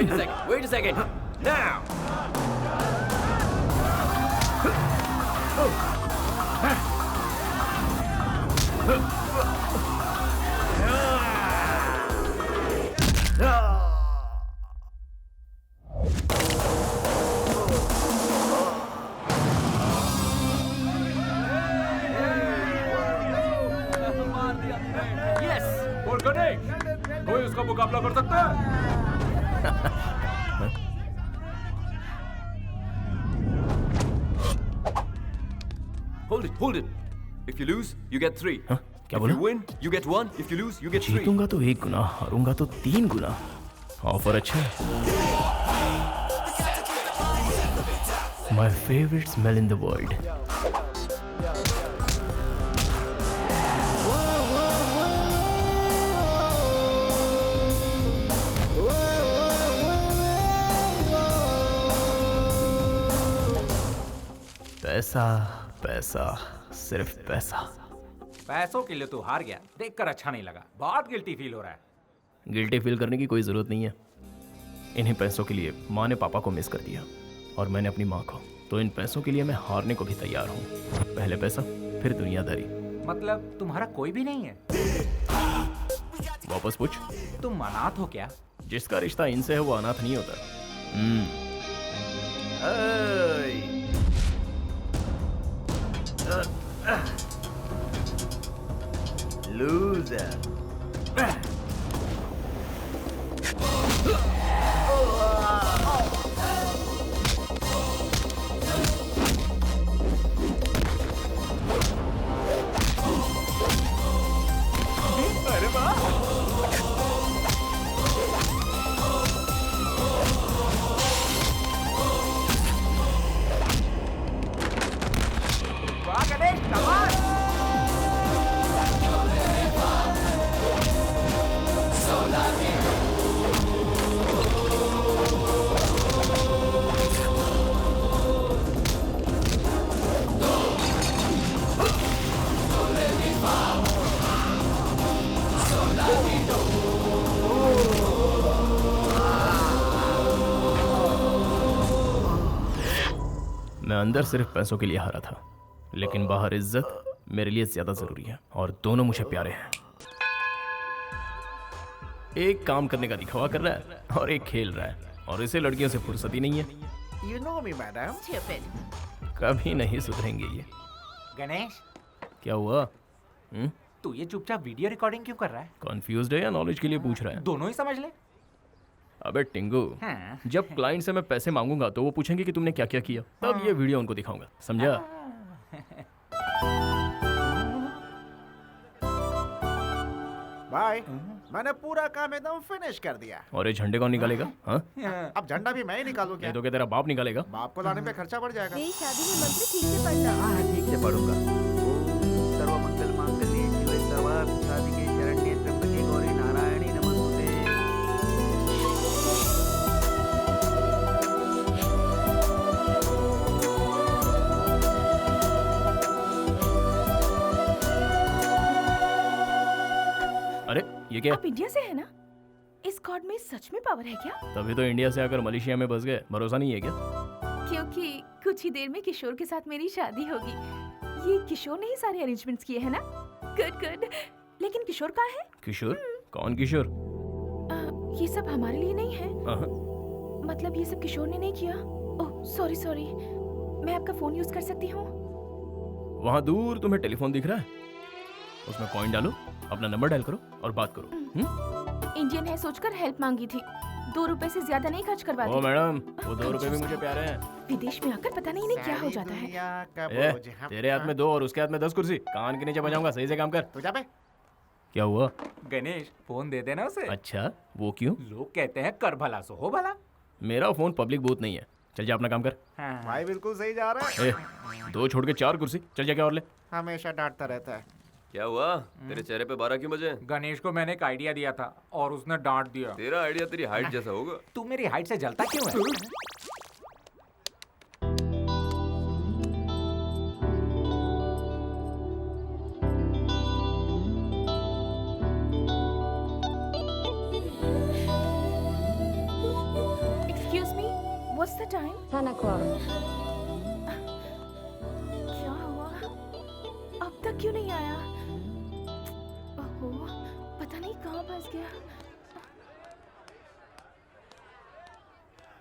Wait a second. Now. Yes. और गणेश, कोई उसका मुकाबला कर सकता है? Hold it. If you lose, you get 3. हाँ? क्या If बोला? you win, you get 1. If you lose, you get 3. जीतूंगा तो 1 गुना, हारूंगा तो 3 गुना। ऑफर अच्छा है। My favorite smell in the world. पैसा, पैसा, सिर्फ पैसा। पैसों के लिए तू हार गया, देखकर अच्छा नहीं लगा, बहुत गिल्टी फील हो रहा है। गिल्टी फील करने की कोई ज़रूरत नहीं है। इन्हीं पैसों के लिए माँ ने पापा को मिस कर दिया और मैंने अपनी माँ को। तो इन पैसों के लिए मैं हारने को भी तैयार हूँ। पहले पैसा, फिर दुनियादारी। मतलब तुम्हारा कोई भी नहीं है? वापस पूछ। तुम अनाथ हो क्या? जिसका रिश्ता इनसे है वो अनाथ नहीं होता। Loser. अरे वाह! वाह गणेश, शाबाश! मैं अंदर सिर्फ पैसों के लिए हारा था, लेकिन बाहर इज्जत मेरे लिए ज्यादा जरूरी है और दोनों मुझे प्यारे हैं। एक काम करने का दिखावा कर रहा है और एक खेल रहा है, और इसे लड़कियों से फुर्सत ही नहीं है। You know me, madam. कभी नहीं सुधरेंगे ये। गणेश, क्या हुआ? तू ये चुपचाप वीडियो रिकॉर्डिंग क्यों कर रहा है? कॉन्फ्यूज्ड है या नॉलेज के लिए पूछ रहा है? दोनों ही समझ ले। अबे टिंगू, हाँ। जब क्लाइंट से मैं पैसे मांगूंगा तो वो पूछेंगे कि तुमने क्या क्या किया, तब ये वीडियो उनको दिखाऊंगा, समझा? भाई, मैंने पूरा काम एकदम फिनिश कर दिया। और ये झंडे कौन निकालेगा? हाँ? अब झंडा भी मैं ही निकालूं क्या? ये तो क्या तेरा बाप निकालेगा? बाप को लाने पे खर्चा बढ़ जाएगा। मेरी शादी में मंत्र ठीक से पढ़ना। हाँ ठीक से पढ़ूंगा। सर्वमंगल मांगल्ये शिवे सर्वार्थ साधिके शरण्ये त्र्यंबके गौरी नारायणी नमोस्तुते। अरे ये क्या? आप इंडिया से है ना? इस गॉड में सच में पावर है क्या? तभी तो इंडिया से आकर मलेशिया में बस गए, भरोसा नहीं है क्या? क्योंकि कुछ ही देर में किशोर के साथ मेरी शादी होगी। ये किशोर ने ही सारे अरेंजमेंट्स किए हैं ना? Good good. लेकिन किशोर कहाँ है? किशोर? कौन किशोर? ये सब हमारे लिए नहीं है। आहा, मतलब ये सब किशोर ने नहीं किया। Oh sorry sorry. मैं आपका फोन यूज कर सकती हूँ? वहाँ दूर तुम्हें टेलीफोन दिख रहा है? उसमें कॉइन डालो, अपना नंबर डायल करो और बात करो। इंडियन है सोचकर हेल्प मांगी थी। 2 रुपए से ज्यादा नहीं खर्च ओ करवाती। मैडम, वो 2 रुपए भी मुझे प्यारे हैं। विदेश में आकर पता नहीं इन्हें क्या हो जाता है। दुनिया का ए, बोझ हम- तेरे हाथ में 2 और उसके हाथ में 10 कुर्सी, कान के नीचे बजाऊंगा, सही से काम कर। तू जा बे। क्या हुआ? गणेश, फोन दे देना उसे। अच्छा, वो क्यों? लोग कहते हैं कर भला सो हो भला। मेरा फोन पब्लिक बूथ नहीं है, चल जा अपना काम कर। हाँ। भाई बिल्कुल सही जा रहा है। ए, 2 छोड़ के 4 कुर्सी, चल जा क्या और ले। हमेशा डांटता रहता है। क्या हुआ? तेरे चेहरे पे 12 क्यों बजे? गणेश को मैंने एक आइडिया दिया था और उसने डांट दिया। तेरा आइडिया तेरी हाइट जैसा होगा। तू मेरी हाइट से जलता क्यों है? What's the time? 10 o'clock. क्या हुआ? अब तक क्यों नहीं आया? ओहो, पता नहीं कहाँ फंस गया।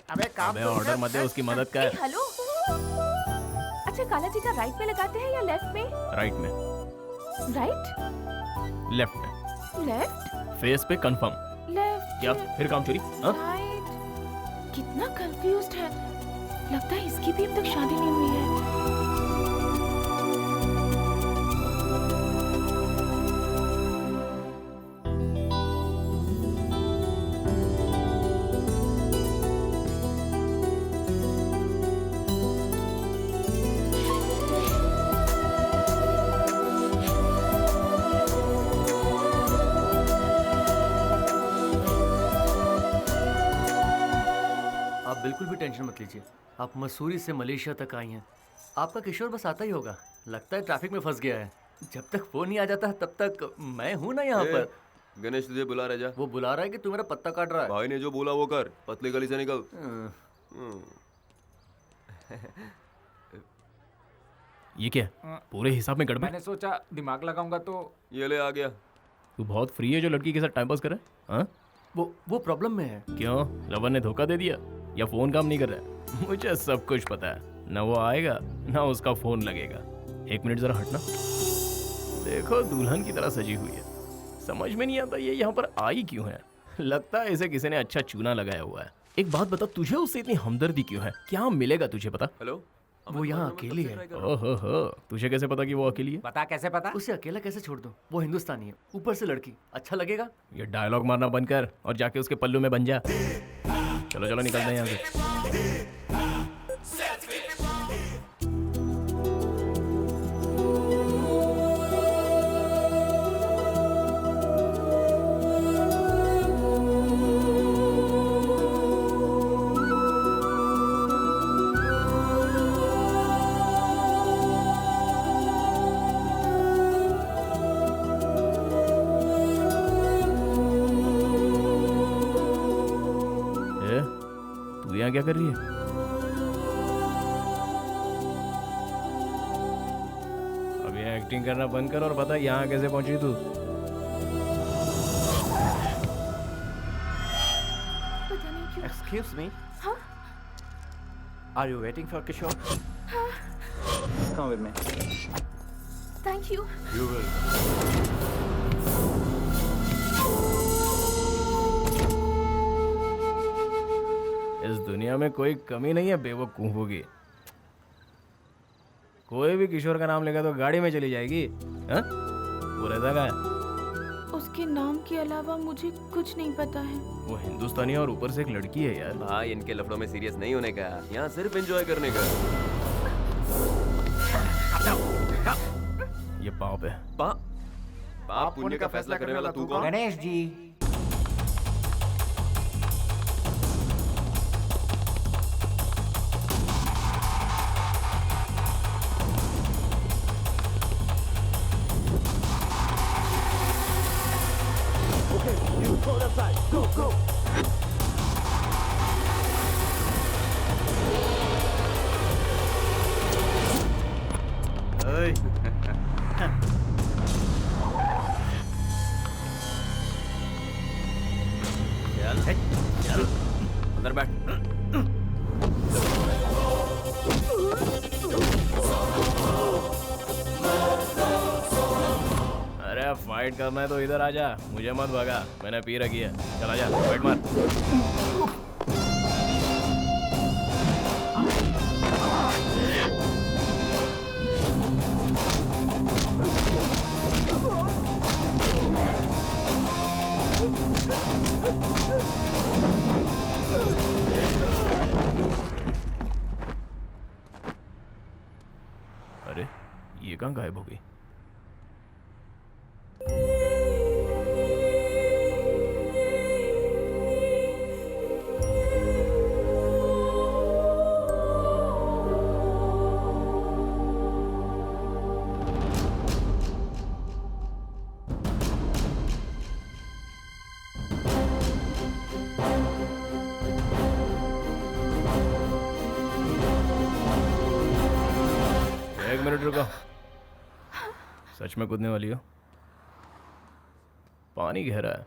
अबे काम अबे तो ऑर्डर कर। मत दे, उसकी मदद कर। ए, हेलो। अच्छा, काला टीका राइट में लगाते हैं या लेफ्ट में? राइट में, राइट, लेफ्ट में, लेफ्ट, फेस पे कंफर्म। लेफ्ट। क्या फिर काम चोरी? हाँ? राइट। कितना कंफ्यूज्ड है। लगता है इसकी भी अब तक शादी नहीं हुई है। आप बिल्कुल भी टेंशन मत लीजिए। आप मसूरी से मलेशिया तक आई हैं। आपका किशोर बस आता ही होगा। लगता है ट्रैफिक में फंस गया है। जब तक फोन नहीं आ जाता तब तक मैं हूं ना यहाँ पर। गणेश तुझे बुला रहा है, जा। वो बुला रहा है कि तू मेरा पत्ता काट रहा है। भाई ने जो बोला वो कर, पतली गली से निकल। ये क्या है? पूरे हिसाब में गड़बड़। मैंने सोचा दिमाग लगाऊंगा तो ये ले आ गया। तू बहुत फ्री है जो लड़की के साथ टाइम पास कर रहा है? हाँ? वो प्रॉब्लम में है। क्यों, लवर ने धोखा दे दिया या फोन काम नहीं कर रहा है? मुझे सब कुछ पता है। ना वो आएगा ना उसका फोन लगेगा। एक मिनट जरा हटना। देखो दुल्हन की तरह सजी हुई है। समझ में नहीं आता ये यहाँ पर आई क्यों है। लगता है इसे किसी ने अच्छा चूना लगाया हुआ है। एक बात बता, तुझे उससे इतनी हमदर्दी क्यों है? क्या मिलेगा तुझे पता? हेलो, वो यहाँ अकेली है। ओहो, तुझे कैसे पता कि वो अकेली है? बता कैसे पता? उसे अकेला कैसे छोड़ दूं? वो हिंदुस्तानी है, ऊपर से लड़की। अच्छा लगेगा? ये डायलॉग मारना बंद कर और जाके उसके पल्लू में बन जा। चलो चलो निकलते हैं यहाँ से। तू यहाँ क्या कर रही है? अब ये एक्टिंग करना बंद कर और बता यहाँ कैसे पहुंची तू? पता नहीं क्यों। Excuse me. हाँ? Are you waiting for Kishore? Come with me. Thank you. You will. इस दुनिया में कोई कमी नहीं है बेवकूफों की। कोई भी किशोर का नाम लेगा तो गाड़ी में चली जाएगी। हाँ? वो रहता का है? उसके नाम के अलावा मुझे कुछ नहीं पता है। वो हिंदुस्तानी और ऊपर से एक लड़की है यार। भाई इनके लफड़ों में सीरियस नहीं होने का, यहाँ सिर्फ एंजॉय करने का। ये पाप है। पाप पुण्य का फैसला करने वाला तू कौन? गणेश जी। चल अंदर बैठ। अरे अब फाइट करना है तो इधर आ जा, मुझे मत भगा। मैंने पी रखी है। चला जा, फाइट मार। अरे ये कहाँ गायब हो गई? मिनट रुको। सच में कूदने वाली हो? पानी गहरा है,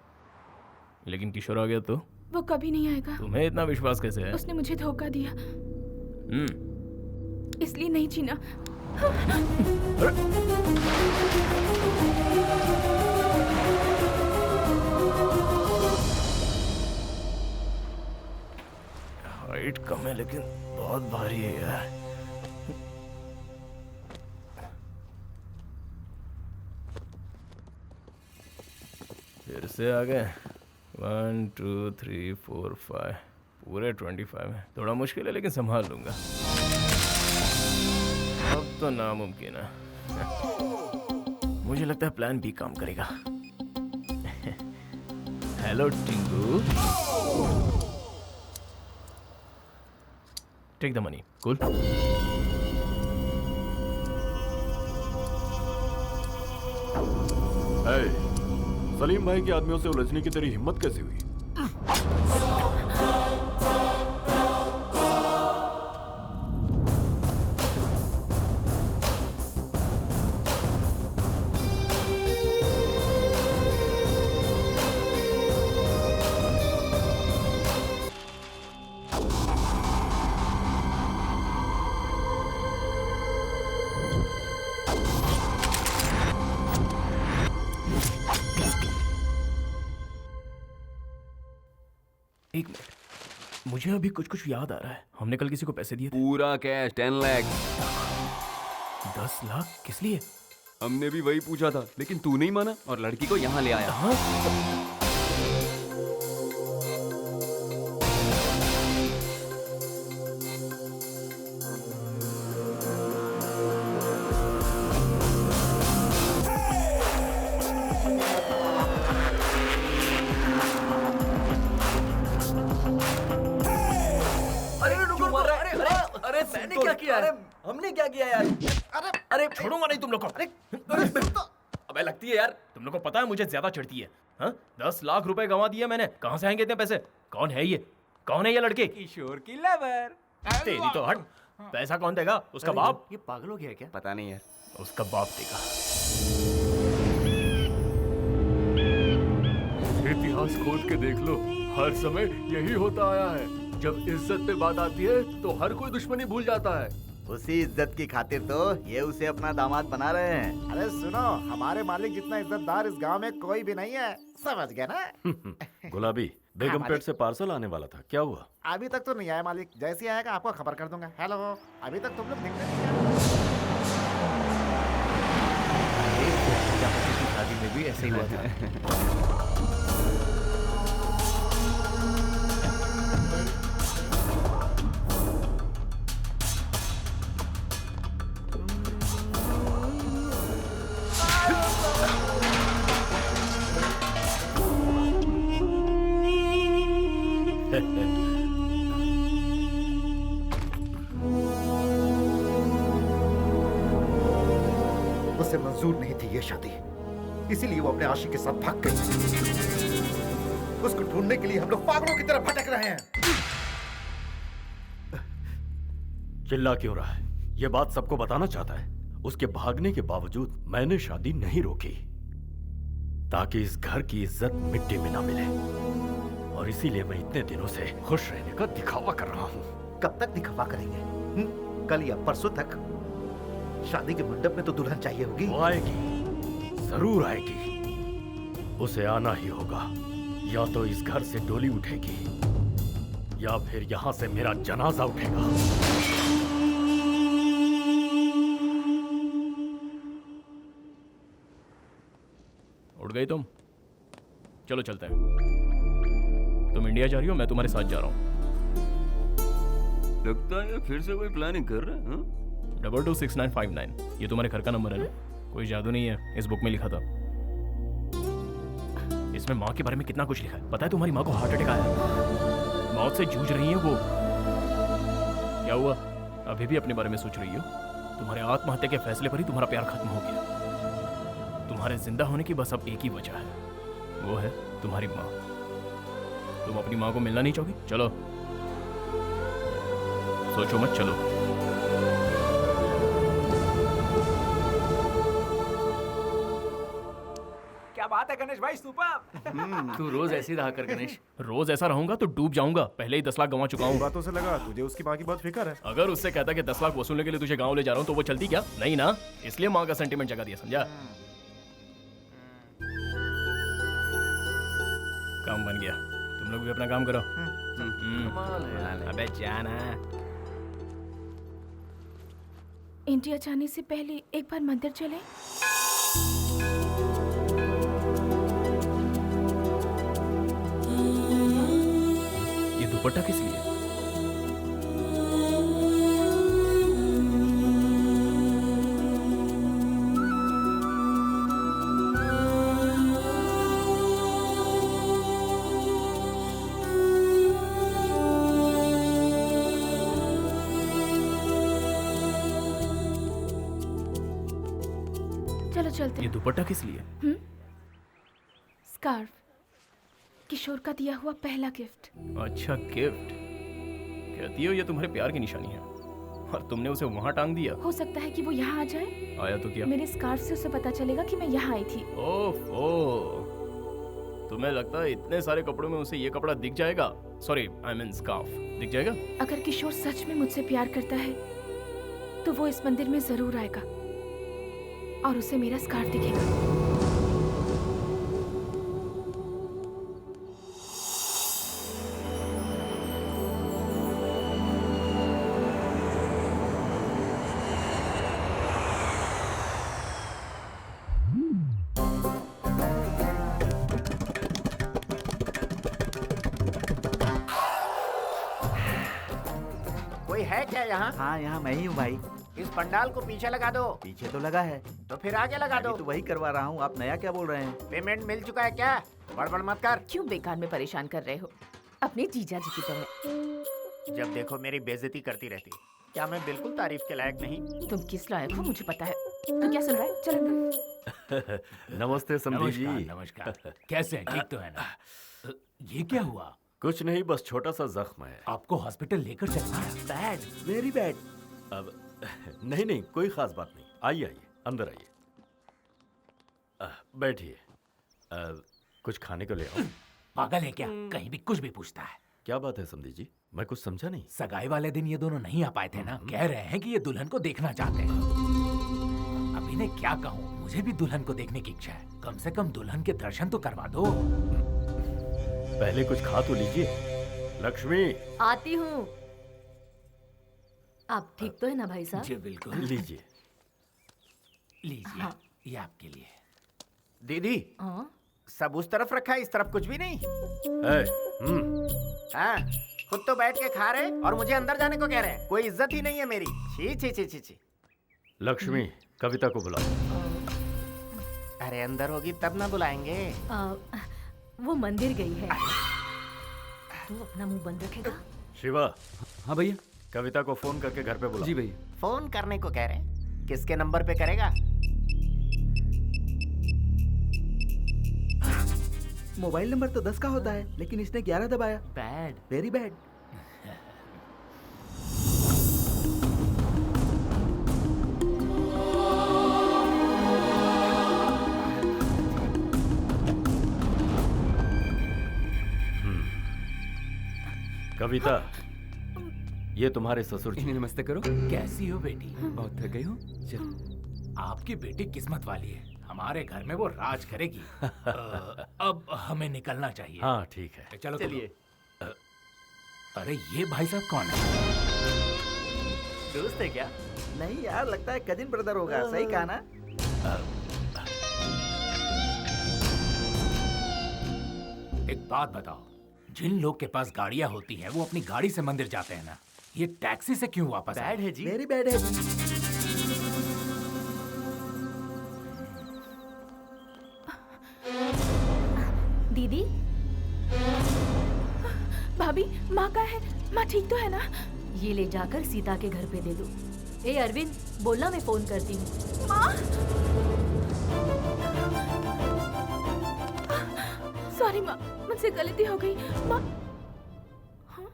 लेकिन किशोर आ गया तो? वो कभी नहीं आएगा। तुम्हें इतना विश्वास कैसे है? उसने मुझे धोखा दिया, इसलिए नहीं जीना। हाइट कम है लेकिन बहुत भारी है यार। फिर से आ गए। 1 2 3 4 5 पूरे 25 है। थोड़ा मुश्किल है लेकिन संभाल लूंगा। अब तो नामुमकिन है। मुझे लगता है प्लान बी काम करेगा। Hello Tingu, take the money. Cool. Salim भाई के आदमियों से उलझने की तेरी हिम्मत कैसे हुई? एक मिनट, मुझे अभी कुछ कुछ याद आ रहा है। हमने कल किसी को पैसे दिए थे। पूरा कैश 10 लाख। 10 लाख किस लिए? हमने भी वही पूछा था, लेकिन तू नहीं माना और लड़की को यहाँ ले आया। हाँ? मैंने क्या किया है? हमने क्या किया यार? अरे छोड़ूंगा नहीं तुम लोग को। अबे लगती है यार। तुम लोग को पता है मुझे ज्यादा चढ़ती है। हाँ? 10 लाख रुपए गंवा दिए मैंने। कहां से आएंगे इतने पैसे? कौन है ये? कौन है ये लड़के? किशोर की लवर। तेरी तो हट। पैसा कौन देगा? उसका बाप? ये पागल हो गया है क्या? पता नहीं यार। उसका बाप देगा। इतिहास खोद के देख लो, हर समय यही होता आया है। जब इज्जत पे बात आती है तो हर कोई दुश्मनी भूल जाता है। उसी इज्जत की खातिर तो ये उसे अपना दामाद बना रहे हैं। अरे सुनो, हमारे मालिक जितना इज्जतदार इस गांव में कोई भी नहीं है। समझ गए ना? गुलाबी, बेगमपेट मालिक। से पार्सल आने वाला था, क्या हुआ? अभी तक तो नहीं आया मालिक। जैसे ही आएगा आपको खबर कर दूंगा। हेलो, अभी तक तुम लोग दिख रहे हैं? शादी में भी ऐसे ही हुआ था। उसे मंजूर नहीं थी ये शादी, इसीलिए वो अपने आशिक के साथ भाग गई। उसको ढूंढने के लिए हम लोग पागलों की तरह भटक रहे हैं। चिल्ला क्यों रहा है? ये बात सबको बताना चाहता है। उसके भागने के बावजूद मैंने शादी नहीं रोकी, ताकि इस घर की इज्जत मिट्टी में ना मिले। और इसीलिए मैं इतने दिनों से खुश रहने का दिखावा कर रहा हूँ। कब तक दिखावा करेंगे? कल या परसों तक? शादी के मंडप में तो दुल्हन चाहिए होगी। वो आएगी, जरूर आएगी। उसे आना ही होगा। या तो इस घर से डोली उठेगी या फिर यहाँ से मेरा जनाजा उठेगा। उठ गई तुम? चलो चलते हैं। तुम इंडिया जा रही हो, मैं तुम्हारे साथ जा रहा हूँ। लगता है फिर से कोई प्लानिंग कर रहा है। 226959, ये तुम्हारे घर का नंबर है ना? कोई जादू नहीं है, इस बुक में लिखा था। इसमें माँ के बारे में कितना कुछ लिखा है। पता है तुम्हारी माँ को हार्ट अटैक आया है, मौत से जूझ रही है वो। क्या हुआ, अभी भी अपने बारे में सोच रही हो? तुम्हारे आत्महत्या के फैसले पर ही तुम्हारा प्यार खत्म हो गया। तुम्हारे जिंदा होने की बस अब एक ही वजह है, वो है तुम्हारी माँ। तुम अपनी माँ को मिलना नहीं चाहोगी? चलो, सोचो मत, चलो। गणेश भाई सुपर। तू रोज ऐसे ही रहा कर गणेश। रोज ऐसा रहूंगा तो डूब जाऊंगा, पहले ही 10 लाख गंवा चुका हूँ। बातों से लगा तुझे उसकी माँ की बहुत फिक्र है। अगर उससे कहता कि 10 लाख वसूलने के लिए तुझे गाँव ले जा रहा हूँ तो वो चलती क्या? नहीं ना, इसलिए माँ का सेंटीमेंट जगा दिया, समझा? काम बन गया, तुम लोग भी अपना काम करो। अबे जाना। इंडिया जाने से पहले एक बार मंदिर चले। ये दुपट्टा किस लिए? चलो चलते ये हैं। दुपट्टा किस लिए? स्कार्फ, किशोर का दिया हुआ पहला गिफ्ट। अच्छा, गिफ्ट। कहती हो ये तुम्हारे प्यार की निशानी है, और तुमने उसे वहां टांग दिया। हो सकता है कि वो यहाँ आ जाए। आया तो क्या? मेरे स्कार्फ से उसे पता चलेगा कि मैं यहाँ आई थी। ओफो, तुम्हें लगता है इतने सारे कपड़ों में उसे ये कपड़ा दिख जाएगा? सॉरी, आई मीन स्कार्फ दिख जाएगा? अगर किशोर सच में मुझसे प्यार करता है तो वो इस मंदिर में जरूर आएगा और उसे मेरा स्कार्फ दिखेगा। कोई है क्या यहाँ? हाँ, यहाँ मैं ही हूँ भाई। इस पंडाल को पीछे लगा दो। पीछे तो लगा है, तो फिर आगे लगा दो। अभी तो वही करवा रहा हूँ। आप नया क्या बोल रहे हैं? पेमेंट मिल चुका है क्या? बड़बड़ मत कर। क्यों बेकार में परेशान कर रहे हो? अपने जीजा जी की तरह। जब देखो मेरी बेइज्जती करती रहती। क्या मैं बिल्कुल तारीफ के लायक नहीं? तुम किस लायक हो मुझे पता है। तू क्या सुन रहा है? चल अंदर। नमस्ते समधी जी। नमस्कार। कैसे हैं? ठीक तो है ना? ये क्या हुआ? कुछ नहीं, बस छोटा सा जख्म है। आपको हॉस्पिटल लेकर चलना है। Bad, very bad. अब नहीं नहीं, कोई खास बात नहीं। आइए आइए, अंदर आइए। बैठिए। कुछ खाने को ले आओ। पागल है क्या? कहीं भी कुछ भी पूछता है। क्या बात है समधी जी? मैं कुछ समझा नहीं। सगाई वाले दिन ये दोनों नहीं आ पाए थे ना? कह रहे हैं कि ये दुल्हन को देखना चाहते हैं। अब इन्हें क्या कहूँ, मुझे भी दुल्हन को देखने की इच्छा है। कम से कम दुल्हन के दर्शन तो करवा दो। पहले कुछ खा तो लीजिए। लक्ष्मी, आती हूँ। आप ठीक तो है ना भाई साहब? जी बिल्कुल। लीजिए। लीजिए। हाँ। ये आपके लिए। दीदी, हाँ? सब उस तरफ रखा है, इस तरफ कुछ भी नहीं। हाँ, खुद तो बैठ के खा रहे और मुझे अंदर जाने को कह रहे हैं। कोई इज्जत ही नहीं है मेरी। छी छी छी छी छी। लक्ष्मी, कविता को बुलाओ। अरे अंदर होगी तब ना बुलाएंगे। वो मंदिर गई है। तू अपना मुंह बंद रखेगा? शिवा, हाँ भैया। कविता को फोन करके घर पे बुलाओ। जी भैया। फोन करने को कह रहे हैं। किसके नंबर पे करेगा? मोबाइल नंबर तो 10 का होता है, लेकिन इसने 11 दबाया। बैड। Very bad. कविता, ये तुम्हारे ससुर जी। इन्हें नमस्ते करो। कैसी हो बेटी? बहुत थक गई हो? चल। आपकी बेटी किस्मत वाली है, हमारे घर में वो राज करेगी। अब हमें निकलना चाहिए। हाँ ठीक है। चलो चलिए। अरे ये भाई साहब कौन है? दोस्त है क्या? नहीं यार, लगता है कजिन ब्रदर होगा। सही कहा ना? एक बात बताओ, जिन लोग के पास गाड़ियां होती हैं वो अपनी गाड़ी से मंदिर जाते हैं ना, ये टैक्सी से क्यों वापस आए? बैड है जी। वेरी बैड है। दीदी, भाभी, माँ का है? माँ ठीक तो है ना? ये ले जाकर सीता के घर पे दे दो। ए अरविंद, बोलना मैं फोन करती हूँ। माँ, सॉरी माँ, मुझसे गलती हो गई। माँ, हाँ?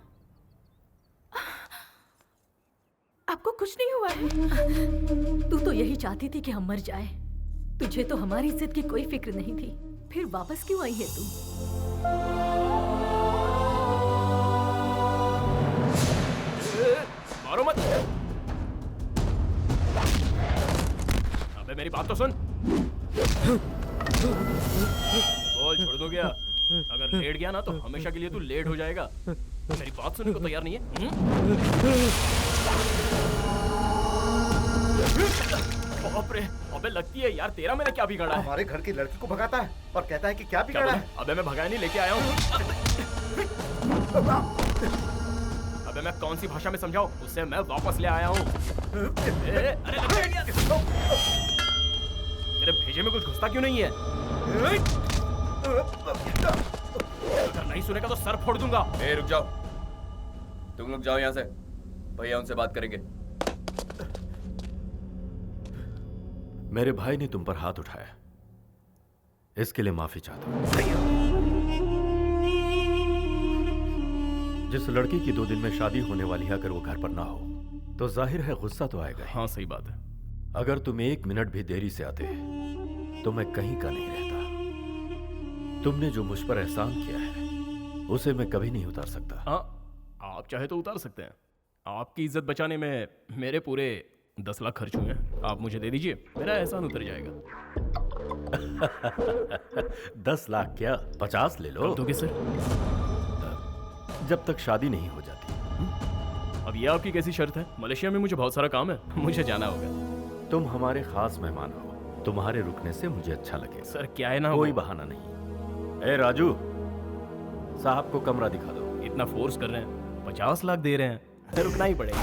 आपको कुछ नहीं हुआ है? तू तो यही चाहती थी कि हम मर जाए। तुझे तो हमारी इज्जत की कोई फिक्र नहीं थी। फिर वापस क्यों आई है तू? मारो मत। अबे मेरी बात तो सुन। बोल छोड़ दो क्या? अगर लेट गया ना तो हमेशा के लिए तू लेट हो जाएगा। मेरी बात सुनने को तैयार नहीं है? बाप रे, अबे लगती है यार तेरा मैंने क्या बिगाड़ा है? हमारे घर की लड़की को भगाता है और कहता है कि क्या बिगाड़ा है? अबे मैं भगाया नहीं, लेके आया हूँ। अबे मैं कौन सी भाषा में समझाऊं? उससे मैं वापस ले आया हूँ। अरे तेरे भेजे में कुछ घुसता क्यों नहीं है? अगर नहीं सुनेगा तो सर फोड़ दूंगा। रुक जाओ, तुम लोग जाओ यहाँ से, भैया उनसे बात करेंगे। मेरे भाई ने तुम पर हाथ उठाया, इसके लिए माफी चाहता हूं। जिस लड़की की 2 दिन में शादी होने वाली है, अगर वो घर पर ना हो तो जाहिर है गुस्सा तो आएगा। हाँ सही बात है। अगर तुम 1 मिनट भी देरी से आते तो मैं कहीं का नहीं रहता। तुमने जो मुझ पर एहसान किया है उसे मैं कभी नहीं उतार सकता। हाँ, आप चाहे तो उतार सकते हैं। आपकी इज्जत बचाने में मेरे पूरे 10 लाख खर्च हुए हैं। आप मुझे दे दीजिए, मेरा एहसान उतर जाएगा। 10 लाख क्या, 50 ले लो। दोगे सर? जब तक शादी नहीं हो जाती। अब ये आपकी कैसी शर्त है? मलेशिया में मुझे बहुत सारा काम है, मुझे जाना होगा। तुम हमारे खास मेहमान हो, तुम्हारे रुकने से मुझे अच्छा लगे। सर क्या है ना, कोई बहाना नहीं। ए राजू, साहब को कमरा दिखा दो। इतना फोर्स कर रहे हैं, 50 लाख दे रहे हैं, रुकना ही पड़ेगा।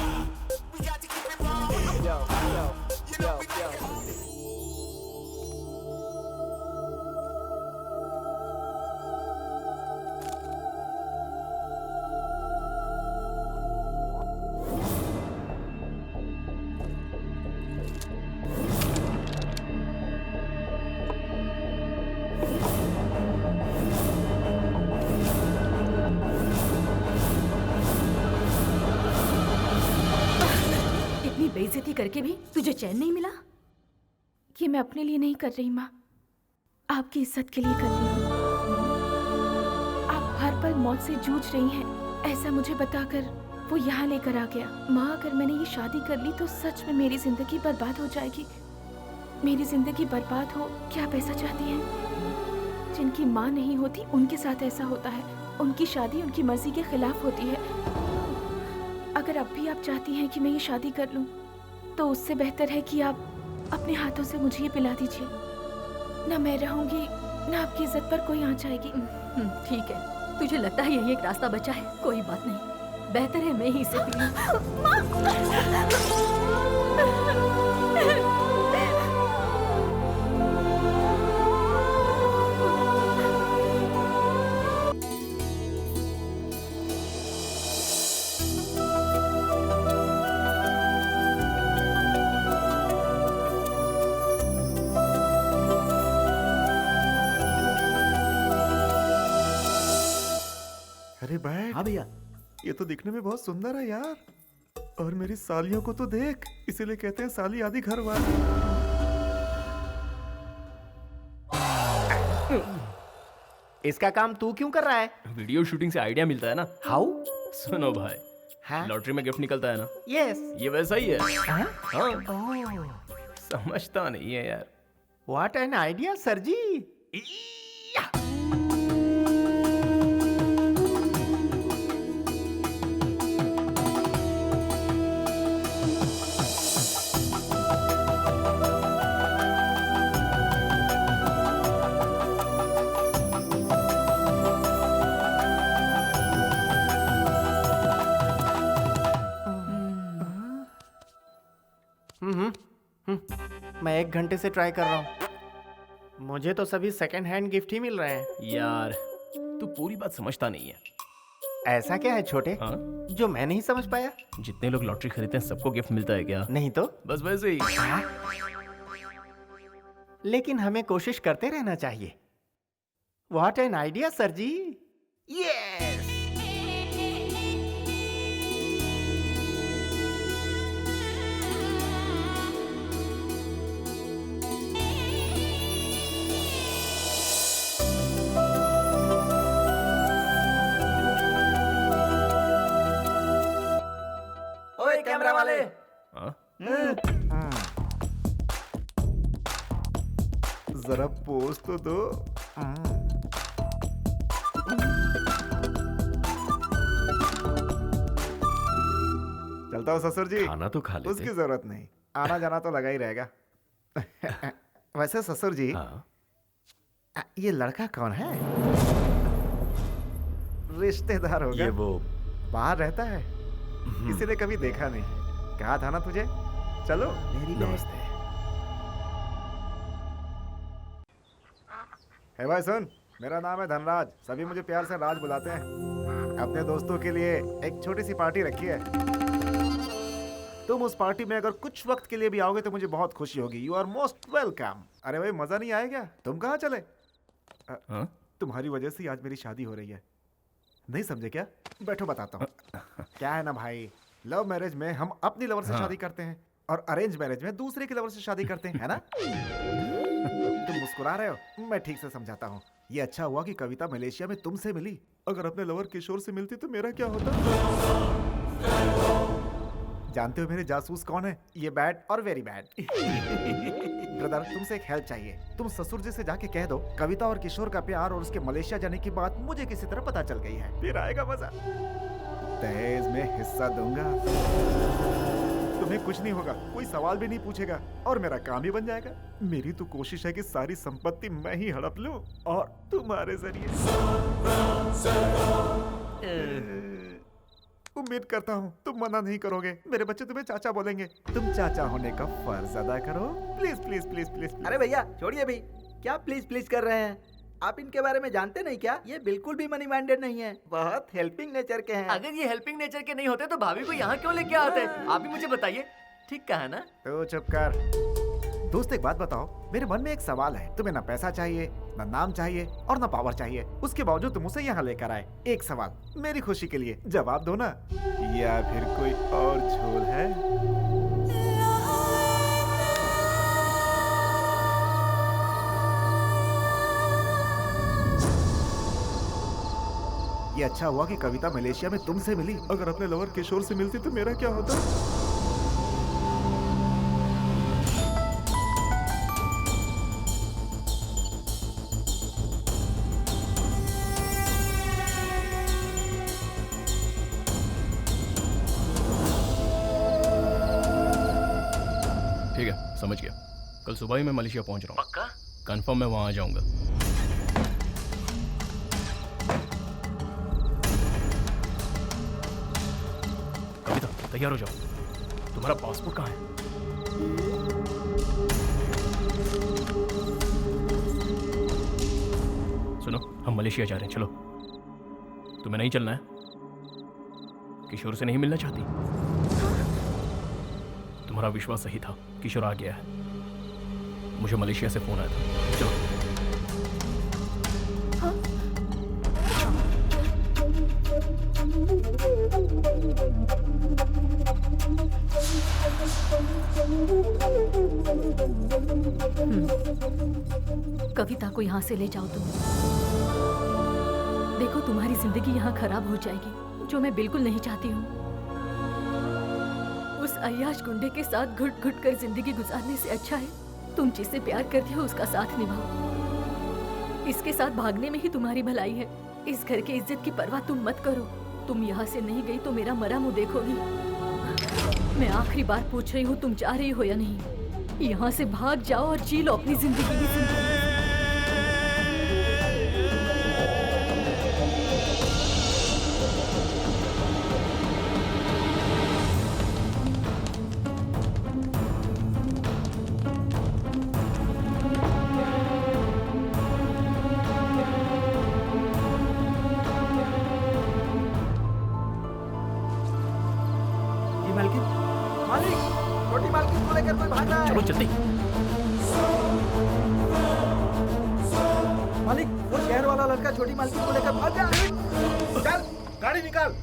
बेइज्जती करके भी तुझे चैन नहीं मिला? ये मैं अपने लिए नहीं कर रही माँ, आपकी इज्जत के लिए कर रही हूँ। आप हर पल मौत से जूझ रही हैं, ऐसा मुझे बताकर वो यहाँ लेकर आ गया। माँ, अगर मैंने ये शादी कर ली तो सच में मेरी जिंदगी बर्बाद हो जाएगी। मेरी जिंदगी बर्बाद हो, क्या आप ऐसा चाहती हैं? जिनकी माँ नहीं होती उनके साथ ऐसा होता है। उनकी शादी उनकी मर्जी के खिलाफ होती है। अगर अब भी आप चाहती हैं कि मैं ये शादी कर लूं, तो उससे बेहतर है कि आप अपने हाथों से मुझे ये पिला दीजिए। ना मैं रहूंगी, ना आपकी इज्जत पर कोई आंच आएगी। ठीक है, तुझे लगता है यही एक रास्ता बचा है? कोई बात नहीं, बेहतर है मैं ही इसे पी लूं। अरे बैठ। हाँ भैया। ये तो दिखने में बहुत सुंदर है यार। और मेरी सालियों को तो देख, इसीलिए कहते हैं साली आधी घर वाली। इसका काम तू क्यों कर रहा है? वीडियो शूटिंग से आइडिया मिलता है ना। हाउ? सुनो भाई, हाँ? लॉटरी में गिफ्ट निकलता है ना। यस। ये वैसा ही है। हाँ? समझता नहीं है यार। व्हाट एन आइडिया सर जी। मैं 1 घंटे से ट्राई कर रहा हूँ, मुझे तो सभी सेकंड हैंड गिफ्ट ही मिल रहे हैं। यार तू पूरी बात समझता नहीं है। ऐसा क्या है छोटे, हाँ? जो मैं नहीं समझ पाया? जितने लोग लॉटरी खरीदते हैं सबको गिफ्ट मिलता है क्या? नहीं तो बस वैसे ही। लेकिन हमें कोशिश करते रहना चाहिए। What an idea sir ji. Yes. Camera वाले। हाँ? जरा पोज तो दो। चलता हूँ ससुर जी। खाना तो खा लेते। उसकी जरूरत नहीं, आना जाना तो लगा ही रहेगा। वैसे ससुर जी, हाँ? ये लड़का कौन है? रिश्तेदार होगा। ये वो बाहर रहता है, किसी ने कभी देखा नहीं। कहा था ना तुझे। चलो मेरी नमस्ते। है भाई सुन, मेरा नाम है धनराज, सभी मुझे प्यार से राज बुलाते हैं। अपने दोस्तों के लिए एक छोटी सी पार्टी रखी है। तुम उस पार्टी में अगर कुछ वक्त के लिए भी आओगे तो मुझे बहुत खुशी होगी। You are most welcome. अरे भाई मजा नहीं आएगा? तुम कहाँ चले? हाँ? तुम्हारी वजह से आज मेरी शादी हो रही है, नहीं समझे क्या? बैठो बताता हूँ। क्या है ना भाई, लव मैरिज में हम अपनी लवर से शादी करते हैं और अरेंज मैरिज में दूसरे की लवर से शादी करते हैं, है ना? तुम मुस्कुरा रहे हो, मैं ठीक से समझाता हूँ। ये अच्छा हुआ कि कविता मलेशिया में तुमसे मिली। अगर अपने लवर किशोर से मिलती तो मेरा क्या होता? जानते हो मेरे जासूस कौन है? ये बैड और वेरी बैड। ब्रदर, तुमसे एक हेल्प चाहिए। तुम ससुर जी से जाके कह दो कविता और किशोर का प्यार और उसके मलेशिया जाने की बात मुझे किसी तरह पता चल गई है। फिर आएगा मजा। दहेज में हिस्सा दूंगा, तुम्हें कुछ नहीं होगा, कोई सवाल भी नहीं पूछेगा और मेरा काम ही बन जाएगा। मेरी तो कोशिश है कि सारी संपत्ति मैं ही हड़प लूं और तुम्हारे जरिए। उम्मीद करता हूँ तुम मना नहीं करोगे। मेरे बच्चे तुम्हें चाचा बोलेंगे। तुम चाचा होने का फर्ज अदा करो। Please please please please. अरे भैया छोड़िए भाई, क्या प्लीज प्लीज कर रहे हैं? आप इनके बारे में जानते नहीं क्या? ये बिल्कुल भी मनी माइंडेड नहीं है, बहुत हेल्पिंग नेचर के हैं। अगर ये हेल्पिंग नेचर के नहीं होते तो भाभी को यहाँ क्यों लेके आते? आप ही मुझे बताइए। ठीक कहा ना? तो चुप कर। दोस्त एक बात बताओ, मेरे मन में एक सवाल है। तुम्हें ना पैसा चाहिए, ना नाम चाहिए और ना पावर चाहिए, उसके बावजूद तुम उसे यहाँ लेकर आए। एक सवाल मेरी खुशी के लिए जवाब दो ना, या फिर कोई और झोल है? ये अच्छा हुआ कि कविता मलेशिया में तुमसे मिली। अगर अपने लवर किशोर से मिलती तो मेरा क्या होता? ठीक है, समझ गया। कल सुबह ही मैं मलेशिया पहुंच रहा हूँ। पक्का? कंफर्म मैं वहां आ जाऊंगा। कविता, तैयार हो जाओ। तुम्हारा पासपोर्ट कहाँ है? सुनो, हम मलेशिया जा रहे हैं, चलो। तुम्हें नहीं चलना है? किशोर से नहीं मिलना चाहती? तुम्हारा विश्वास सही था, किशोर आ गया है। मुझे मलेशिया से फोन आया था। चलो। कविता को यहाँ से ले जाओ तुम। देखो तुम्हारी जिंदगी यहाँ खराब हो जाएगी, जो मैं बिल्कुल नहीं चाहती हूँ। उस अय्याश गुंडे के साथ घुट घुट कर जिंदगी गुजारने से अच्छा है तुम जिससे प्यार करती हो उसका साथ निभाओ। इसके साथ भागने में ही तुम्हारी भलाई है। इस घर की इज्जत की परवाह तुम मत करो। तुम यहाँ से नहीं गई तो मेरा मरा मुंह देखोगी। मैं आखिरी बार पूछ रही हूँ, तुम जा रही हो या नहीं? यहाँ से भाग जाओ और जी लो अपनी जिंदगी की जिंदगी। छोटी मालकिन को लेकर कोई भाग रहा है। चलो जल्दी। मालिक, वो शहर वाला लड़का छोटी मालकिन को लेकर भाग गया। चल गाड़ी निकाल।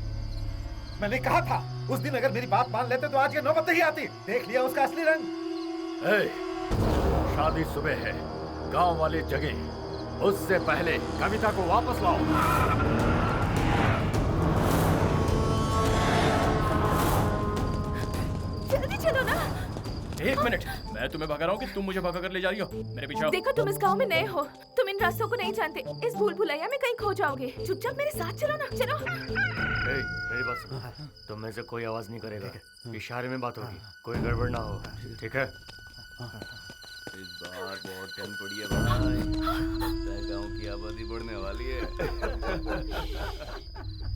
मैंने कहा था उस दिन अगर मेरी बात मान लेते तो आज ये नौबत नहीं आती। देख लिया उसका असली रंग। शादी सुबह है, गांव वाले जगह। उससे पहले कविता को वापस लाओ। मिनट, मैं तुम्हें भगा रहा हूँ कि तुम मुझे भगा कर ले जा रही हो? मेरे पीछे आओ। देखो तुम इस गांव में नए हो, तुम इन रास्तों को नहीं जानते। इस भूल भुलैया में कहीं खो जाओगे। चुपचाप मेरे साथ चलो ना, चलो। मेरी बात सुनो, तुम में से कोई आवाज नहीं करेगा। इशारे में बात होगी, कोई गड़बड़ ना हो, ठीक है? इस बार बहुत ठंड पड़ी है भाई, गांव की आबादी बढ़ने वाली है।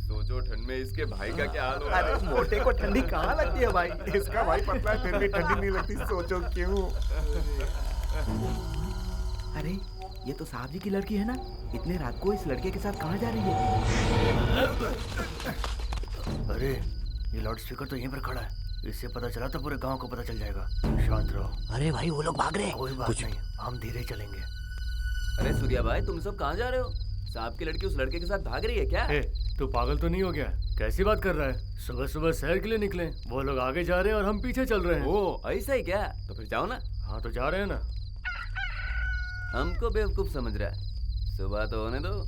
सोचो ठंड में इसके भाई का क्या हाल होगा। अरे मोटे को ठंडी कहाँ लगती है भाई? इसका भाई पतला है फिर भी ठंडी नहीं लगती, सोचो क्यों? अरे ये तो साहब जी की लड़की है ना, इतने रात को इस लड़के के साथ कहाँ जा रही है? अरे ये लाउड स्पीकर तो यहीं पर खड़ा है, इससे पता चला तो पूरे गांव को पता चल जाएगा। शांत रहो। अरे भाई वो लोग भाग रहे हैं। कोई बात नहीं, हम धीरे चलेंगे। अरे सूर्या भाई, तुम सब कहाँ जा रहे हो? साहब की लड़की उस लड़के के साथ भाग रही है क्या? तू पागल तो नहीं हो गया? कैसी बात कर रहा है? सुबह सुबह सैर के लिए निकले, वो लोग आगे जा रहे हैं और हम पीछे चल रहे हैं। ओ ऐसा ही क्या? तो फिर जाओ ना। हाँ तो जा रहे हैं ना। हमको बेवकूफ समझ रहा है, सुबह तो होने दो।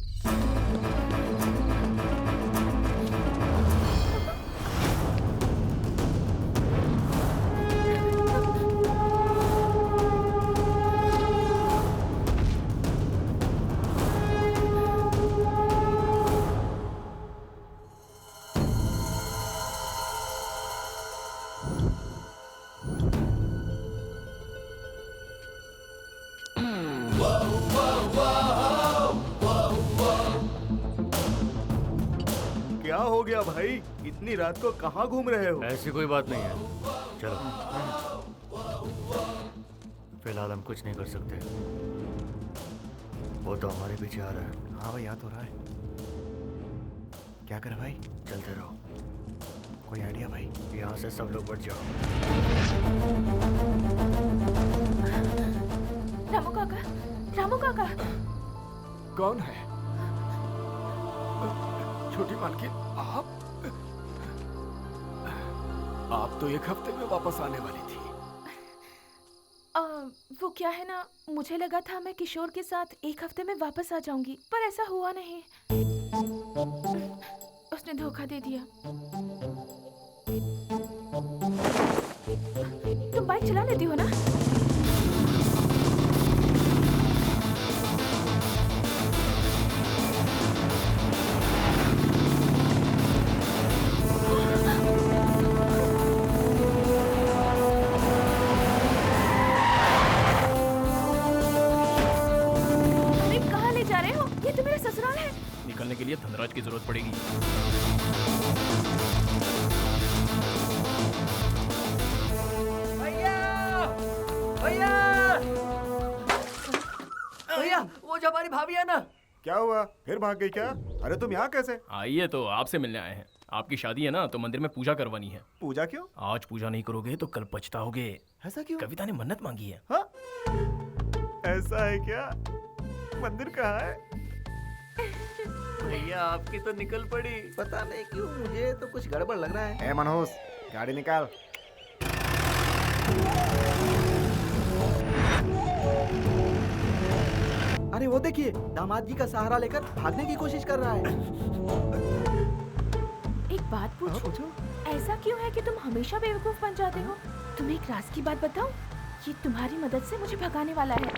क्या हो गया भाई? इतनी रात को कहाँ घूम रहे हो? ऐसी कोई बात नहीं है, चलो। फिलहाल हम कुछ नहीं कर सकते, वो तो हमारे पीछे आ रहा है। हाँ भाई, याद हो रहा है। क्या कर भाई? चलते रहो। कोई आइडिया भाई? यहाँ से सब लोग बढ़ जाओ। रामू काका, रामू काका। कौन है? छोटी मालकिन, आप तो एक हफ्ते में वापस आने वाली थी। वो क्या है ना, मुझे लगा था मैं किशोर के साथ एक हफ्ते में वापस आ जाऊंगी, पर ऐसा हुआ नहीं। उसने धोखा दे दिया। तुम बाइक चला लेती हो ना? निकलने के लिए धनराज की जरूरत पड़ेगी। भैया, भैया, भैया, वो जो हमारी भाभी है ना। क्या हुआ? फिर भाग गई क्या? अरे तुम यहाँ कैसे? आइए, तो आपसे मिलने आए हैं। आपकी शादी है ना, तो मंदिर में पूजा करवानी है। पूजा क्यों? आज पूजा नहीं करोगे तो कल पछताओगे। ऐसा क्यों? कविता ने मन्नत मांगी है। हाँ? ऐसा है क्या? मंदिर कहाँ है? भैया आपकी तो निकल पड़ी। पता नहीं क्यों, मुझे तो कुछ गड़बड़ लग रहा है। ए मनोज, गाड़ी निकाल। अरे वो देखिए, दामाद जी का सहारा लेकर भागने की कोशिश कर रहा है। एक बात पूछूं? ऐसा क्यों है कि तुम हमेशा बेवकूफ बन जाते हो? तुम्हें एक राज की बात बताऊं? ये तुम्हारी मदद से मुझे भगाने वाला है।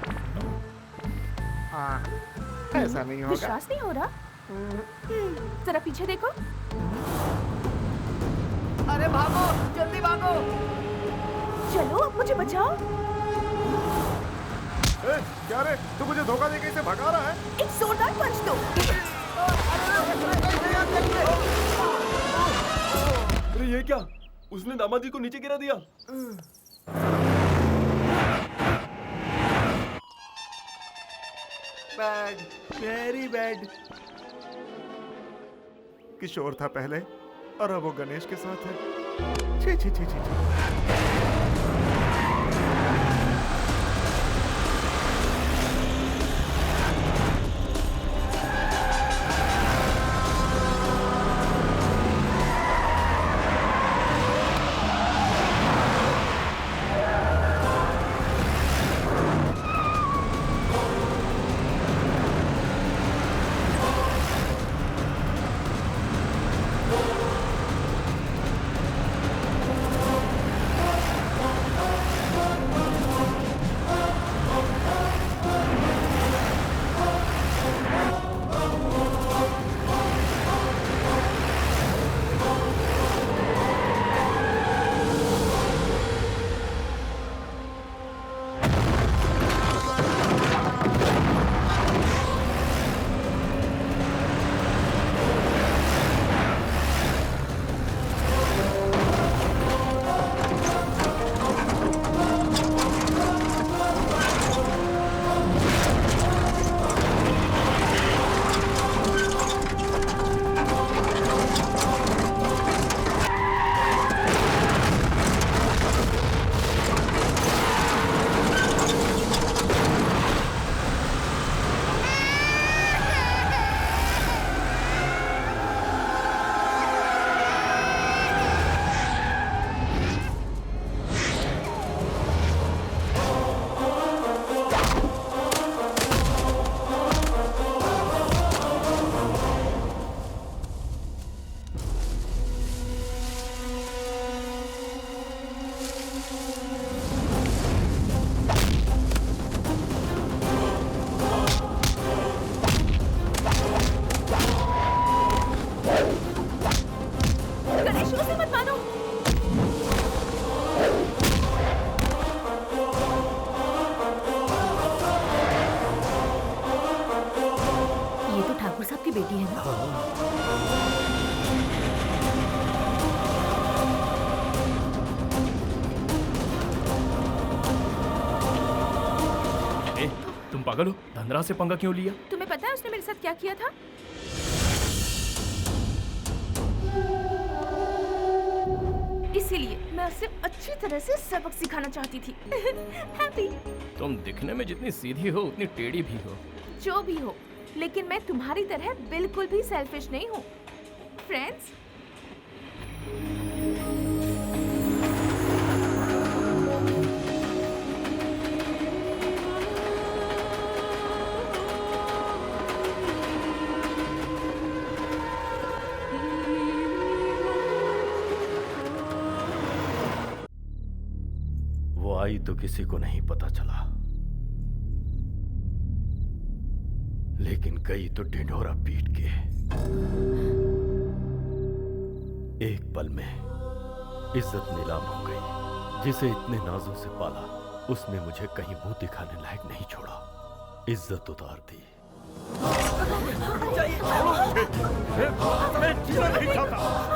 ऐसा नहीं होगा। विश्वास नहीं हो रहा? जरा पीछे देखो। अरे भागो, जल्दी भागो। चलो, अब मुझे बचाओ। ए, क्या रे? तू मुझे धोखा देके इसे भगा रहा है? एक जोरदार पंच दो। अरे ये क्या? उसने दामाद जी को नीचे गिरा दिया। Bad, very bad. किशोर था पहले और अब वो गणेश के साथ है। छी छी छी छी छी। उसे मत मानो। ये तो ठाकुर साहब की बेटी है ना? ए, तुम पागल हो? धनराज से पंगा क्यों लिया? तुम्हें पता है उसने मेरे साथ क्या किया था? इसीलिए मैं उसे अच्छी तरह से सबक सिखाना चाहती थी। हैप्पी। तुम दिखने में जितनी सीधी हो उतनी टेढ़ी भी हो। जो भी हो, लेकिन मैं तुम्हारी तरह बिल्कुल भी सेल्फिश नहीं हूँ। फ्रेंड्स, वो आई तो किसी को नहीं पता चला, लेकिन गई तो ढिंढोरा पीट के। एक पल में इज्जत नीलाम हो गई। जिसे इतने नाजों से पाला, उसने मुझे कहीं मुंह दिखाने लायक नहीं छोड़ा, इज्जत उतार दी।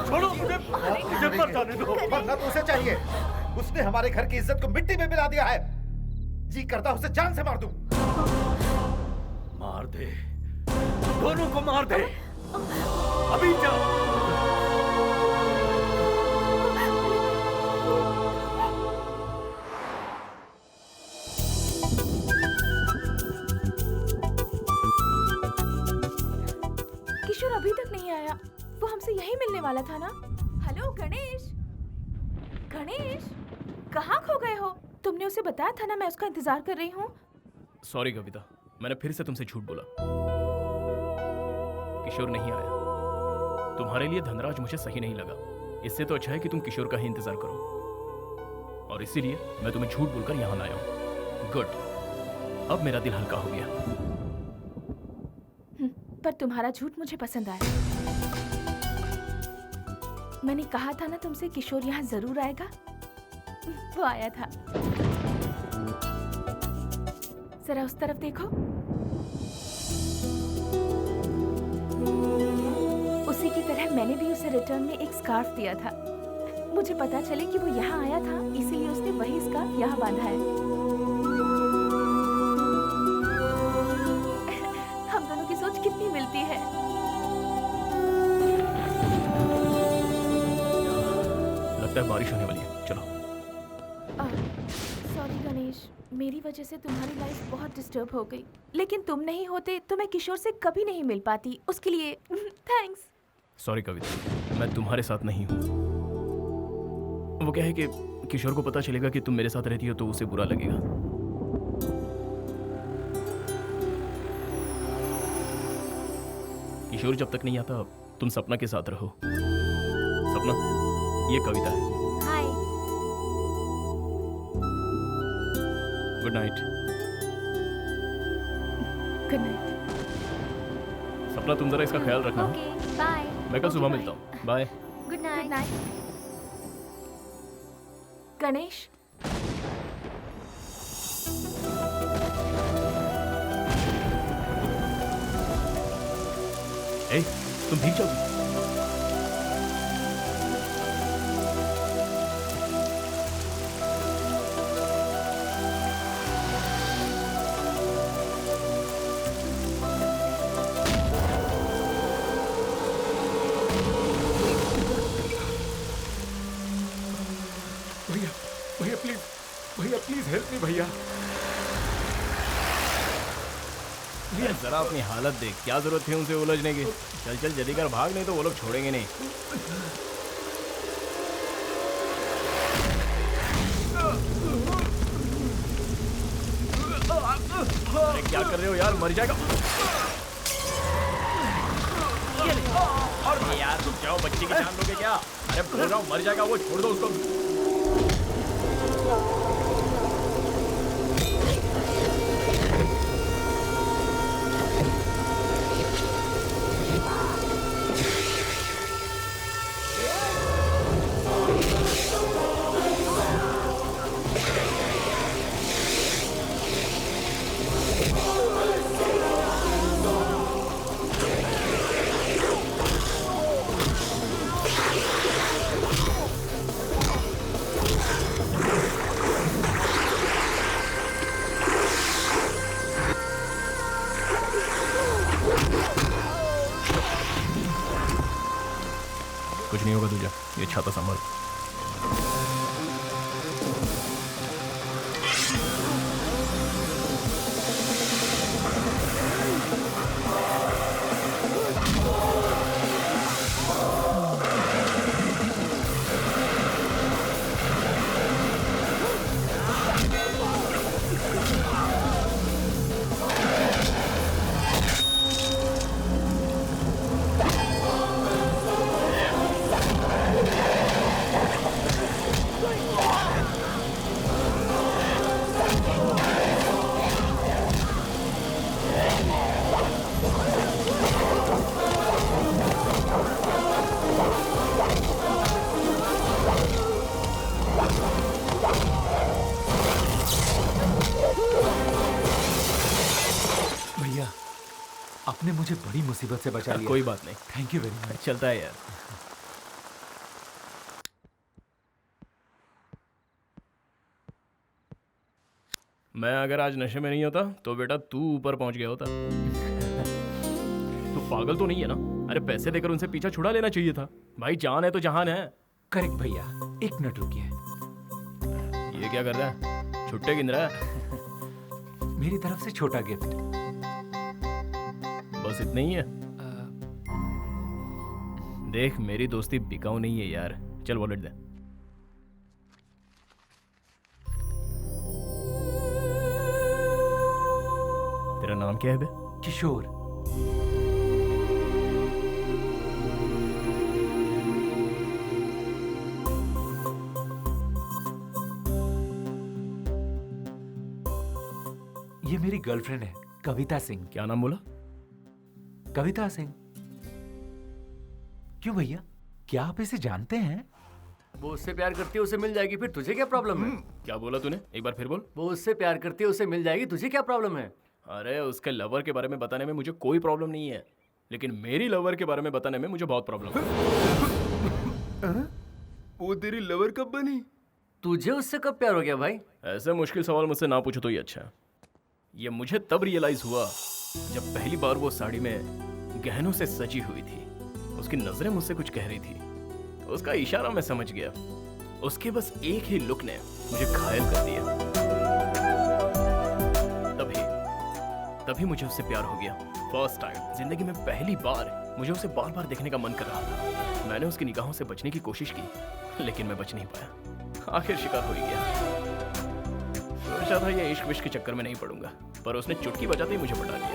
छोड़ो मुझे, मर जाने दो। मरना तो उसे चाहिए। उसने हमारे घर की इज्जत को मिट्टी में मिला दिया है। जी करता उसे जान से मार दूं। मार दे, दोनों को मार दे, अभी जाओ। किशोर अभी तक नहीं आया। वो हमसे यही मिलने वाला था ना? हेलो गणेश, गणेश कहाँ खो गए हो? तुमने उसे बताया था ना मैं उसका इंतजार कर रही हूँ। सॉरी कविता, मैंने फिर से तुमसे झूठ बोला। किशोर नहीं आया। तुम्हारे लिए धनराज मुझे सही नहीं लगा। इससे तो अच्छा है कि तुम किशोर का ही इंतजार करो, और इसीलिए मैं तुम्हें झूठ बोलकर यहाँ लाया हूँ। गुड, अब मेरा दिल हल्का हो गया। पर तुम्हारा झूठ मुझे पसंद आया। मैंने कहा था ना तुमसे किशोर यहाँ जरूर आएगा। वो आया था। जरा उस तरफ देखो। उसी की तरह मैंने भी उसे रिटर्न में एक स्कार्फ दिया था। मुझे पता चले कि वो यहाँ आया था, इसीलिए उसने वही स्कार्फ यहाँ बांधा है। हम दोनों की सोच कितनी मिलती है। लगता है बारिश होने वाली है, चलो। सॉरी गणेश, मेरी वजह से तुम्हारी लाइफ बहुत डिस्टर्ब हो गई। लेकिन तुम नहीं होते तो मैं किशोर से कभी नहीं मिल पाती। उसके लिए थैंक्स। सॉरी कविता, मैं तुम्हारे साथ नहीं हूँ। वो क्या है कि किशोर को पता चलेगा कि तुम मेरे साथ रहती हो तो उसे बुरा लगेगा। किशोर जब तक नहीं आता तुम सपना के साथ रहो। सपना, ये कविता है। Hi. Good night. Good night. Sapna, तुम जरा इसका ख्याल रखना। Okay, bye. मैं कल सुबह मिलता हूँ। बाय। Good night. गणेश, ए, तुम भीग जाओगी। भैया प्लीज हेल्प मी भैया। भैया जरा अपनी हालत देख, क्या जरूरत थी उनसे उलझने की। चल चल जल्दी कर, भाग, नहीं तो वो लोग छोड़ेंगे नहीं। अरे क्या कर रहे हो यार, मर जाएगा। और यार रुक जाओ, बच्ची की जान लोगे क्या? अरे बोल रहा हूँ मर जाएगा वो, छोड़ दो उसको। कुछ नहीं होगा तुझे, ये छाता संभाल। भैया, आपने मुझे बड़ी मुसीबत से बचा लिया। कोई बात नहीं, थैंक यू वेरी मच। चलता है यार। मैं अगर आज नशे में नहीं होता तो बेटा तू ऊपर पहुंच गया होता। तू पागल तो नहीं है ना? अरे पैसे देकर उनसे पीछा छुड़ा लेना चाहिए था। भाई जान है तो जहान है। करेक्ट भैया, एक मिनट रुकिए। ये क्या कर रहा है? छुट्टे गिन रहा है? मेरी तरफ से छोटा गिफ्ट। बस इतना ही है? देख मेरी दोस्ती बिकाऊ नहीं है यार। चल वॉलेट दे। तेरा नाम क्या है बे? किशोर। ये मेरी गर्लफ्रेंड है, कविता सिंह। क्या नाम बोला? कविता सिंह। क्यों भैया, क्या आप इसे जानते हैं? वो उससे प्यार करती है, उसे मिल जाएगी, फिर तुझे क्या प्रॉब्लम है? क्या बोला तूने? एक बार फिर बोल। वो उससे प्यार करती है, उसे मिल जाएगी, तुझे क्या प्रॉब्लम है? अरे उसके लवर के बारे में बताने में मुझे कोई प्रॉब्लम नहीं है, लेकिन मेरी लवर के बारे में बताने में मुझे बहुत प्रॉब्लम है। वो तेरी लवर कब बनी? तुझे उससे कब प्यार हो गया भाई? ऐसे मुश्किल सवाल मुझसे ना पूछो तो ही अच्छा है। ये मुझे तब रियलाइज हुआ जब पहली बार वो साड़ी में गहनों से सजी हुई थी। उसकी नजरें मुझसे कुछ कह रही थी, उसका इशारा मैं समझ गया। उसके बस एक ही लुक ने मुझे घायल कर दिया। तभी मुझे उससे प्यार हो गया। फर्स्ट टाइम जिंदगी में पहली बार मुझे उसे बार बार देखने का मन कर रहा था। मैंने उसकी निगाहों से बचने की कोशिश की, लेकिन मैं बच नहीं पाया। आखिर शिकार हो ही गया। सोचा था ये इश्क विश्क के चक्कर में नहीं पड़ूंगा, पर उसने चुटकी बजाते ही मुझे पटा लिया।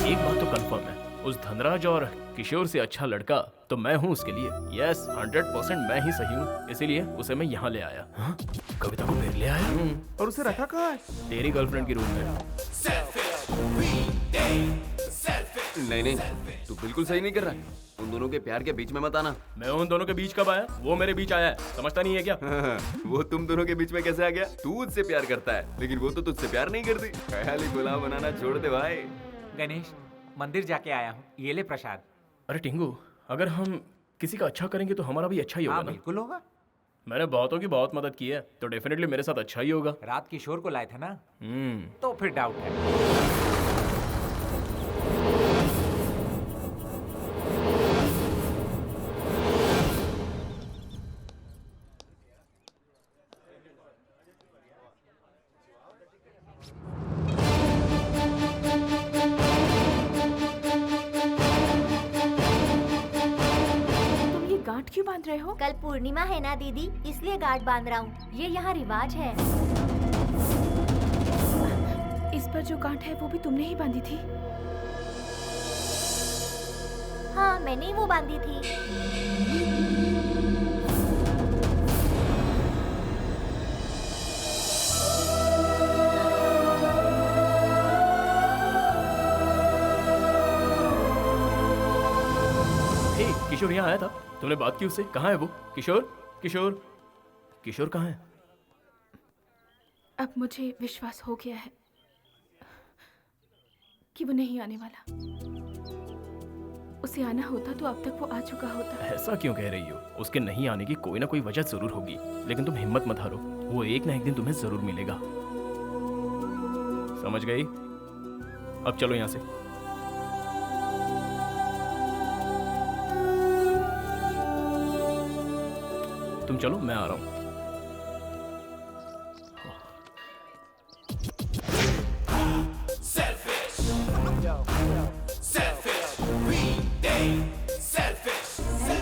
एक बात तो कंफर्म है, उस धनराज और किशोर से अच्छा लड़का तो मैं हूँ उसके लिए। यस 100% मैं ही सही हूँ, इसीलिए उसे मैं यहाँ ले आया। हाँ? कविता को फिर ले आया? और उसे रखा कहाँ है? तेरी गर्लफ्रेंड की रूम में। नहीं, तू बिल्कुल सही नहीं कर रहा है। उन दोनों के प्यार के बीच में मत आना। मैं उन दोनों के बीच कब आया? वो मेरे बीच आया है, समझता नहीं है क्या? वो तुम दोनों के बीच में कैसे आ गया? तू उससे प्यार करता है, लेकिन वो तो तुझसे प्यार नहीं करती। खाली गुलाम बनाना छोड़ दे भाई। गणेश, मंदिर जाके आया हूँ, ये ले प्रसाद। अरे टिंगू, अगर हम किसी का अच्छा करेंगे तो हमारा भी अच्छा ही होगा हाँ ना? बिल्कुल होगा। मैंने बहुतों की बहुत मदद की है, तो डेफिनेटली मेरे साथ अच्छा ही होगा। रात किशोर को लाए थे ना, हम्म। तो फिर डाउट है। गांठ क्यों बांध रहे हो? कल पूर्णिमा है ना दीदी, इसलिए गांठ बांध रहा हूँ। ये यहाँ रिवाज है। इस पर जो गांठ है वो भी तुमने ही बांधी थी? हाँ, मैंने ही वो बांधी थी। किशोर यहाँ आया था, तुमने बात की उससे? कहाँ है वो? किशोर किशोर किशोर कहाँ है? अब मुझे विश्वास हो गया है कि वो नहीं आने वाला। उसे आना होता तो अब तक वो आ चुका होता। ऐसा क्यों कह रही हो? उसके नहीं आने की कोई ना कोई वजह जरूर होगी, लेकिन तुम हिम्मत मत हारो, वो एक ना एक दिन तुम्हें जरूर मिलेगा। समझ गई? अब चलो यहाँ से। तुम चलो, मैं आ रहा हूँ।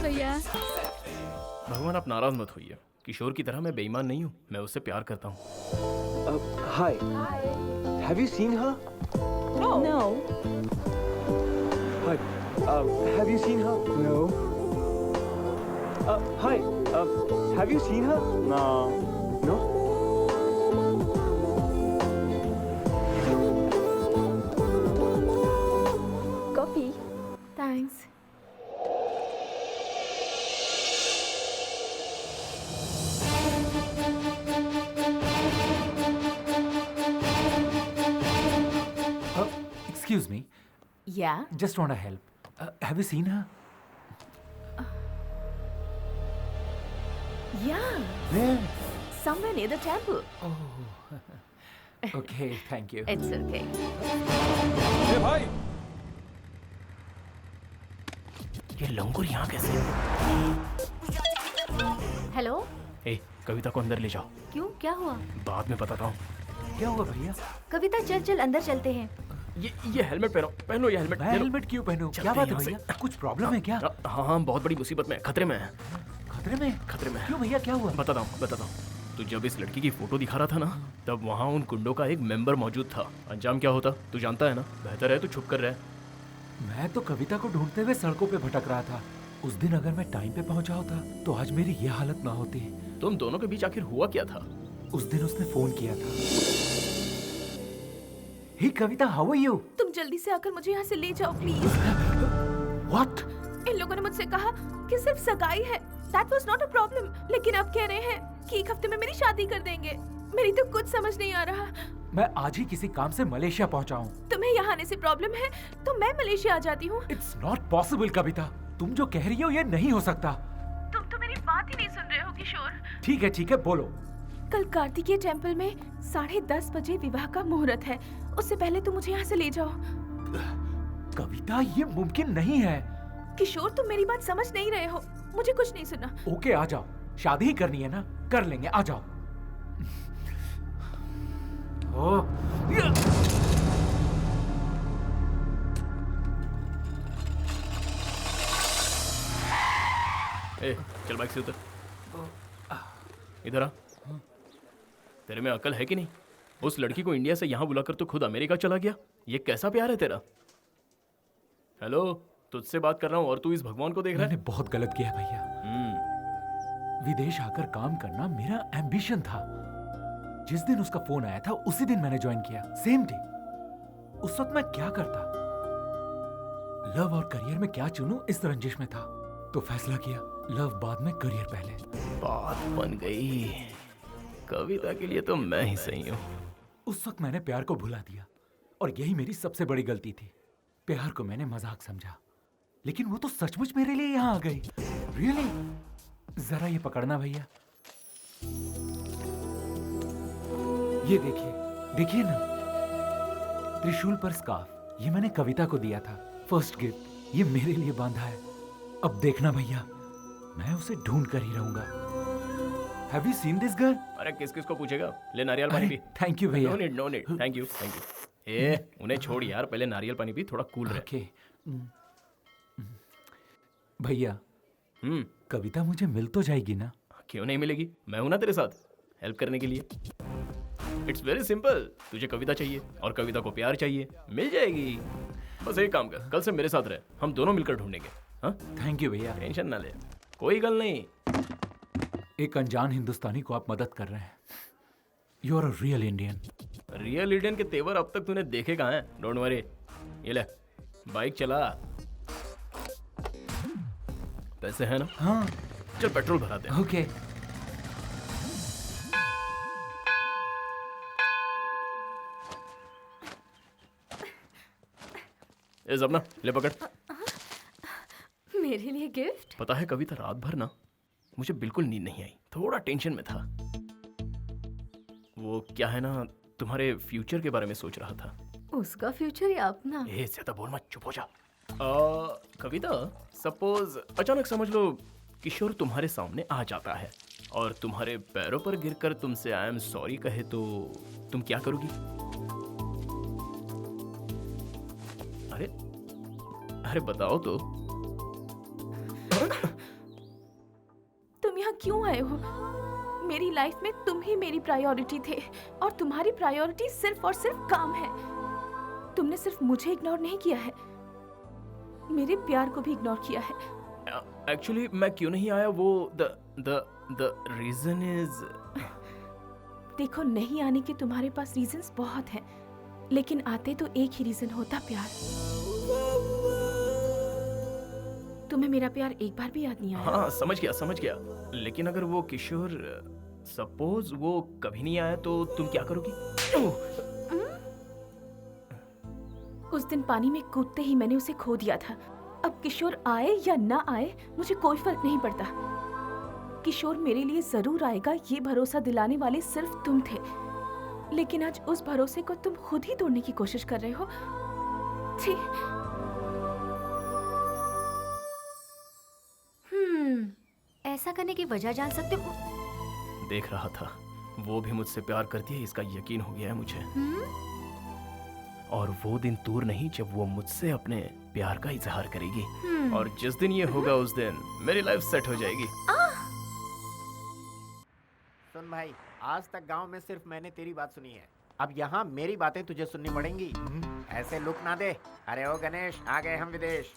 भैया भगवान, आप नाराज मत होइए। किशोर की तरह मैं बेईमान नहीं हूँ, मैं उससे प्यार करता हूँ। Hi. Have you seen her? No. Hi. Have you seen her? No. Hi. Have you seen her? No. No? Coffee. Thanks. Excuse me. Yeah. Just want to help. Have you seen her? Yeah. Where? Somewhere near the temple. Oh. Okay, thank you. It's okay. भाई, ये लंगूर यहाँ कैसे? Hello, ए, कविता को अंदर ले जाओ। क्यों, क्या हुआ? बाद में बताता हूँ। क्या हुआ भैया? कविता चल चल अंदर चलते हैं। ये हेलमेट पहनो ये हेलमेट। मैं हेलमेट क्यों पहनूं? क्या बात है भैया? कुछ प्रॉब्लम है क्या? हाँ, बहुत बड़ी मुसीबत में, खतरे में है। खतरे में? खतरे में। क्यों भैया, क्या हुआ? बताता हूँ। तू जब इस लड़की की फोटो दिखा रहा था ना, तब वहाँ उन गुंडों का एक मेंबर मौजूद था। अंजाम क्या होता तू जानता है ना? बेहतर है तू छुप कर रहे। मैं तो कविता को ढूंढते हुए सड़कों पे भटक रहा था। उस दिन अगर मैं टाइम पे पहुंचा होता तो आज मेरी ये हालत ना होती। तुम दोनों के बीच आखिर हुआ क्या था? उस दिन उसने फोन किया था। हे कविता, हाउ आर यू? तुम जल्दी से आकर मुझे यहाँ से ले जाओ प्लीज। व्हाट? इन लोगों ने मुझसे कहा कि सिर्फ सगाई है। That was not a problem. लेकिन अब कह रहे हैं कि एक हफ्ते में मेरी शादी कर देंगे। मेरी तो कुछ समझ नहीं आ रहा। मैं आज ही किसी काम से मलेशिया पहुंचा हूँ। तुम्हें यहाँ आने से प्रॉब्लम है तो मैं मलेशिया आ जाती हूँ। It's not possible कविता। तुम जो कह रही हो ये नहीं हो सकता। तुम तो मेरी बात ही नहीं सुन रहे हो किशोर। ठीक है, बोलो। कल कार्तिकेय टेम्पल में 10:30 बजे विवाह का मुहूर्त है। उससे पहले तुम मुझे यहाँ से ले जाओ। कविता, ये मुमकिन नहीं है। किशोर, तुम मेरी बात समझ नहीं रहे हो। मुझे कुछ नहीं सुनना। ओके, आ जाओ। शादी ही करनी है ना, कर लेंगे, आ जाओ। ए, चल बाइक से उतर। इधर आ। तेरे में अकल है कि नहीं? उस लड़की को इंडिया से यहाँ बुलाकर तो खुद अमेरिका चला गया। ये कैसा प्यार है तेरा? हेलो, तुझसे बात कर रहा हूँ और तू इस भगवान को देख रहा है? मैंने बहुत गलत किया भैया। विदेश आकर काम करना मेरा एम्बिशन था। जिस दिन उसका फोन आया था उसी दिन मैंने ज्वाइन किया, सेम डे। उस वक्त मैं क्या करता? लव और करियर में क्या चुनूं, इस रंजिश में था। तो फैसला किया, लव बाद में, करियर पहले। बात बन गई। कविता के लिए तो मैं ही सही हूँ। उस वक्त मैंने प्यार को भुला दिया और यही मेरी सबसे बड़ी गलती थी। प्यार को मैंने मजाक समझा, लेकिन वो तो सचमुच मेरे लिए यहाँ आ गई। रियली? जरा ये पकड़ना भैया। ये देखिए ना, त्रिशूल पर स्कार्फ। ये मैंने कविता को दिया था, फर्स्ट गिफ्ट। ये मेरे लिए बांधा है। अब देखना भैया, मैं उसे ढूंढ कर ही रहूंगा। Have you seen this girl? अरे किस को पूछेगा? ले नारियल पानी पी। थैंक यू भैया। No need, thank you. ए, उन्हें छोड़ यार, पहले नारियल पानी पी, थोड़ा कूल रहे। ओके भैया, कविता मुझे मिल तो जाएगी ना? क्यों नहीं मिलेगी? मैं हूं ना तेरे साथ हेल्प करने के लिए। It's very simple. तुझे कविता चाहिए और कविता को प्यार चाहिए, मिल जाएगी। बस एक काम कर, कल से मेरे साथ रहे, हम दोनों मिलकर ढूंढेंगे। हाँ? थैंक यू भैया। टेंशन ना ले, कोई गल नहीं। एक अनजान हिंदुस्तानी को आप मदद कर रहे हैं। You are a real Indian. Real Indian के तेवर अब तक तूने देखे कहाँ हैं? Don't worry. ये ले, बाइक चला। पैसे है ना? हाँ। चल पेट्रोल भराते हैं। ओके। ए ज़बना, ले पकड़। मेरे लिए गिफ्ट? पता है कविता, रात भर ना मुझे बिल्कुल नींद नहीं आई, थोड़ा टेंशन में था। वो क्या है ना, तुम्हारे फ्यूचर के बारे में सोच रहा था। उसका फ्यूचर या अपना? ए ज्यादा बोल मत, चुप हो जा। कविता, सपोज अचानक समझ लो किशोर तुम्हारे सामने आ जाता है और तुम्हारे पैरों पर गिरकर तुमसे आई एम सॉरी कहे तो तुम क्या करोगी? अरे अरे बताओ तो। तुम यहाँ क्यों आए हो? मेरी लाइफ में तुम ही मेरी प्रायोरिटी थे और तुम्हारी प्रायोरिटी सिर्फ और सिर्फ काम है। तुमने सिर्फ मुझे इग्नोर नहीं किया है, मेरे प्यार को भी इग्नोर किया है। एक्चुअली मैं क्यों नहीं आया वो द रीजन इज। देखो, नहीं आने के तुम्हारे पास रीजंस बहुत हैं, लेकिन आते तो एक ही रीजन होता, प्यार। तुम्हें मेरा प्यार एक बार भी याद नहीं आया? हाँ समझ गया। लेकिन अगर वो किशोर सपोज वो कभी नहीं आया तो तुम क्या करोगी? उस दिन पानी में कूदते ही मैंने उसे खो दिया था। अब किशोर आए या ना आए मुझे कोई फर्क नहीं पड़ता। किशोर मेरे लिए जरूर आएगा, ये भरोसा दिलाने वाले सिर्फ तुम थे। लेकिन आज उस भरोसे को तुम खुद ही तोड़ने की कोशिश कर रहे हो। छी। ऐसा करने की वजह जान सकते हो? देख रहा था, वो भी मुझसे प्यार करती है, इसका यकीन हो गया है मुझे। और वो दिन दूर नहीं जब वो मुझसे अपने प्यार का इजहार करेगी। और जिस दिन ये होगा उस दिन मेरी लाइफ सेट हो जाएगी। सुन भाई, आज तक गांव में सिर्फ मैंने तेरी बात सुनी है, अब यहाँ मेरी बातें तुझे सुननी पड़ेंगी। ऐसे लुक ना दे। अरे ओ गणेश, आ गए हम विदेश।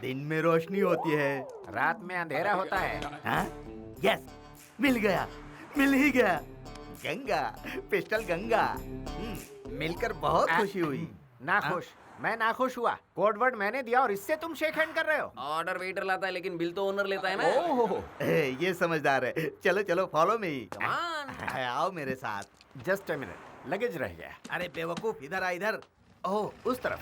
दिन में रोशनी होती है, रात में अंधेरा होता है। हाँ? यस, मिल ही गया। गंगा, पिस्टल गंगा। मिलकर बहुत खुशी हुई। नाखुश? मैं नाखुश हुआ? कोड वर्ड मैंने दिया और इससे तुम शेक हैंड कर रहे हो? ऑर्डर वेटर लाता है लेकिन बिल तो ओनर लेता है ना। ओह, ये समझदार है। चलो फॉलो मी। आओ मेरे साथ। जस्ट अ मिनट, लगेज रह गया। अरे बेवकूफ, इधर आ इधर। ओह, उस तरफ।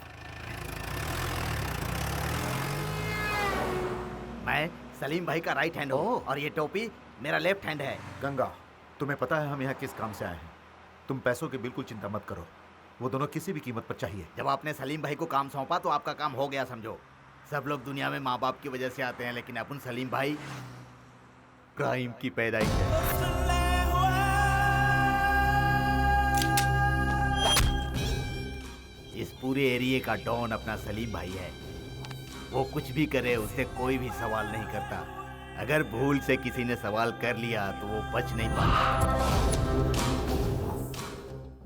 मैं सलीम भाई का राइट हैंड हूँ और ये टोपी मेरा लेफ्ट हैंड है। गंगा, तुम्हें पता है हम यहाँ किस काम से आए हैं? तुम पैसों की बिल्कुल चिंता मत करो, वो दोनों किसी भी कीमत पर चाहिए। जब आपने सलीम भाई को काम सौंपा तो आपका काम हो गया समझो। सब लोग दुनिया में माँ बाप की वजह से आते हैं, लेकिन अपन सलीम भाई क्राइम की पैदाइश है। इस पूरे एरिया का डॉन अपना सलीम भाई है। वो कुछ भी करे उससे कोई भी सवाल नहीं करता। अगर भूल से किसी ने सवाल कर लिया तो वो बच नहीं पाता।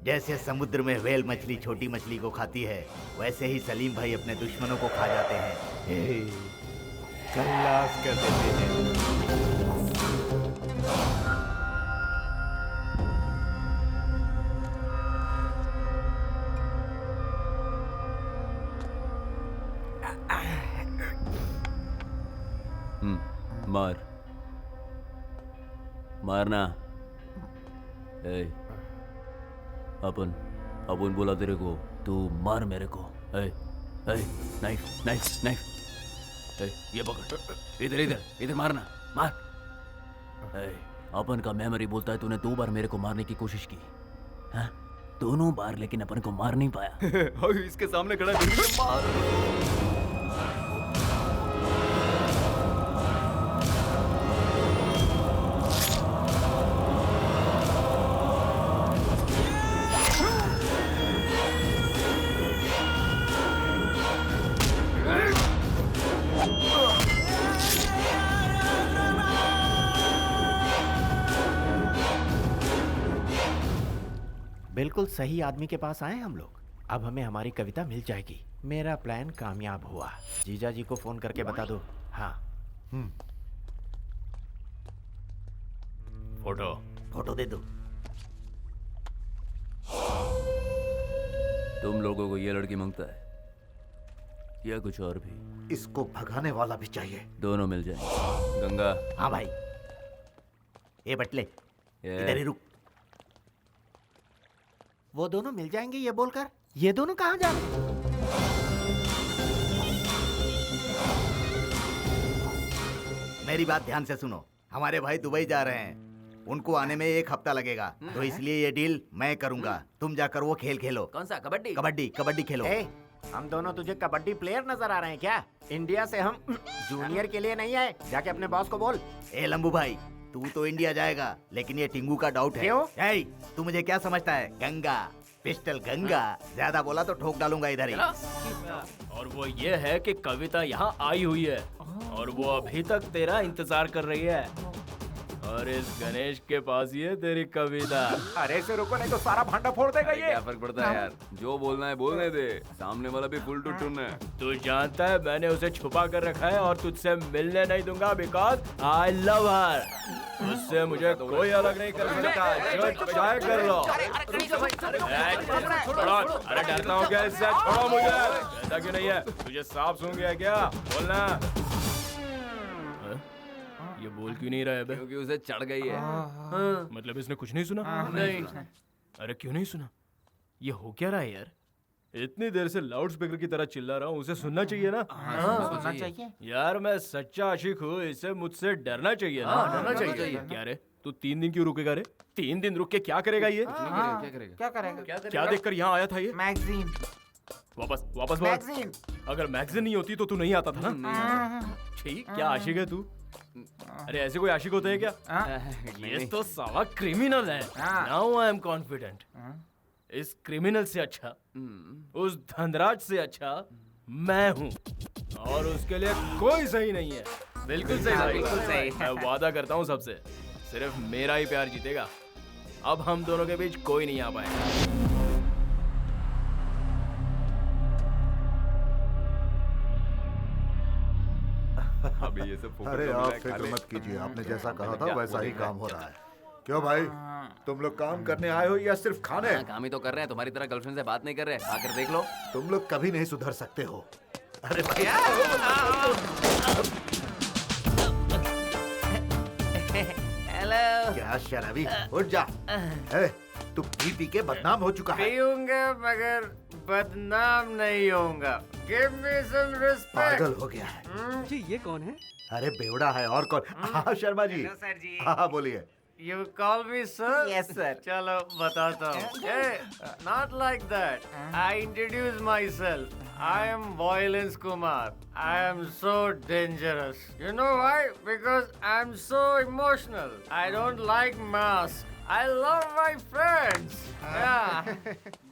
जैसे समुद्र में व्हेल मछली छोटी मछली को खाती है, वैसे ही सलीम भाई अपने दुश्मनों को खा जाते हैं, खल्लास कर देते हैं। मारना। अपन बोला तेरे को, तू मार मेरे को। नाइफ नाइफ नाइफ, ये पकड़। इधर मारना, मार। अपन का मेमोरी बोलता है तूने 2 बार मेरे को मारने की कोशिश की, हाँ? दोनों बार, लेकिन अपन को मार नहीं पाया। इसके सामने खड़ा है, मार। बिल्कुल सही आदमी के पास आए हम लोग। अब हमें हमारी कविता मिल जाएगी। मेरा प्लान कामयाब हुआ। जीजा जी को फोन करके बता दो। हाँ। फोटो दे दो। तुम लोगों को ये लड़की मांगता है या कुछ और भी? इसको भगाने वाला भी चाहिए। दोनों मिल जाए। गंगा। हाँ भाई। ये बटले, इधर ही रुक। वो दोनों मिल जाएंगे ये बोलकर ये दोनों कहाँ जा रहे? मेरी बात ध्यान से सुनो। हमारे भाई दुबई जा रहे हैं, उनको आने में 1 हफ्ता लगेगा, तो इसलिए ये डील मैं करूंगा। तुम जाकर वो खेल खेलो। कौन सा? कबड्डी? कबड्डी खेलो। हम दोनों तुझे कबड्डी प्लेयर नजर आ रहे हैं क्या? इंडिया से हम जूनियर के लिए नहीं आए। जाके अपने बॉस को बोल। ए लंबू भाई, तू तो इंडिया जाएगा, लेकिन ये टिंगू का डाउट है। क्यों? ए, तू मुझे क्या समझता है? गंगा, पिस्टल गंगा। ज्यादा बोला तो ठोक डालूंगा इधर ही। और वो ये है कि कविता यहाँ आई हुई है और वो अभी तक तेरा इंतजार कर रही है। और इस गणेश के पास ये तेरी कविता। अरे इसे रुको नहीं तो सारा भांडा फोड़ देगा ये। क्या फर्क पड़ता है यार, जो बोलना है बोलने दे, सामने वाला भी फुल टू टून है। तू जानता है मैंने उसे छुपा कर रखा है और तुझसे मिलने नहीं दूंगा बिकॉज आई लव हर। उससे मुझे कोई अलग नहीं कर सकता, जो चाहे कर लो। अरे डरता हूँ क्या इससे? छोड़ो मुझे। ऐसा क्यों नहीं है? तुझे सांप सूंघ गया क्या? बोलना। ये बोल क्यों नहीं रहा है बे? क्योंकि उसे चढ़ गई है। मतलब इसने कुछ नहीं सुना? नहीं। अरे क्यों नहीं सुना? ये हो क्या रहा है यार? इतनी देर से लाउड स्पीकर की तरह चिल्ला रहा हूँ, उसे सुनना चाहिए ना? सुनना चाहिए। यार मैं सच्चा आशिक हूँ, इसे मुझसे डरना चाहिए ना? डरना चाहिए। क्या रे, तू 3 दिन क्यों रुकेगा रे? 3 दिन रुक के क्या करेगा ये? क्या करेगा? क्या देखकर यहाँ आया था ये? मैगजीन। वापस वापस बोल। मैगजीन। अगर मैगजीन नहीं होती तो तू नहीं आता था ना? ठीक, क्या आशिक है तू? अरे ऐसे कोई आशिक होते हैं क्या? ये तो साला क्रिमिनल है। Now I am confident. इस क्रिमिनल से अच्छा, उस धनराज से अच्छा मैं हूँ और उसके लिए कोई सही नहीं है। बिल्कुल सही भाई, बिल्कुल सही। मैं वादा करता हूँ सबसे, सिर्फ मेरा ही प्यार जीतेगा। अब हम दोनों के बीच कोई नहीं आ पाएगा। अभी ये सब अरे आप फिक्र मत कीजिए, आपने जैसा कहा था वैसा ही काम हो रहा है। क्यों भाई, तुम लोग काम करने आए हो या सिर्फ खाने? काम ही तो कर रहे हैं, तुम्हारी तरह गर्लफ्रेंड से बात नहीं कर रहे। आकर देख लो। तुम लोग कभी नहीं सुधर सकते हो। अरे भाई हेलो। क्या शराबी, उठ जा। ए, तू पी के बदनाम हो चुका है। पीऊंगा मगर बदनाम नहीं होऊंगा। Give me some respect. पागल हो गया है। जी ये कौन है? अरे बेवड़ा है और कौन? हाँ शर्मा जी। Hello, sir जी। हाँ बोलिए। You call me sir? Yes sir. चलो बताता हूँ। Hey, not like that. I introduce myself. I am Violence Kumar. I am so dangerous. You know why? Because I'm so emotional. I don't like masks. I love my friends. Yeah.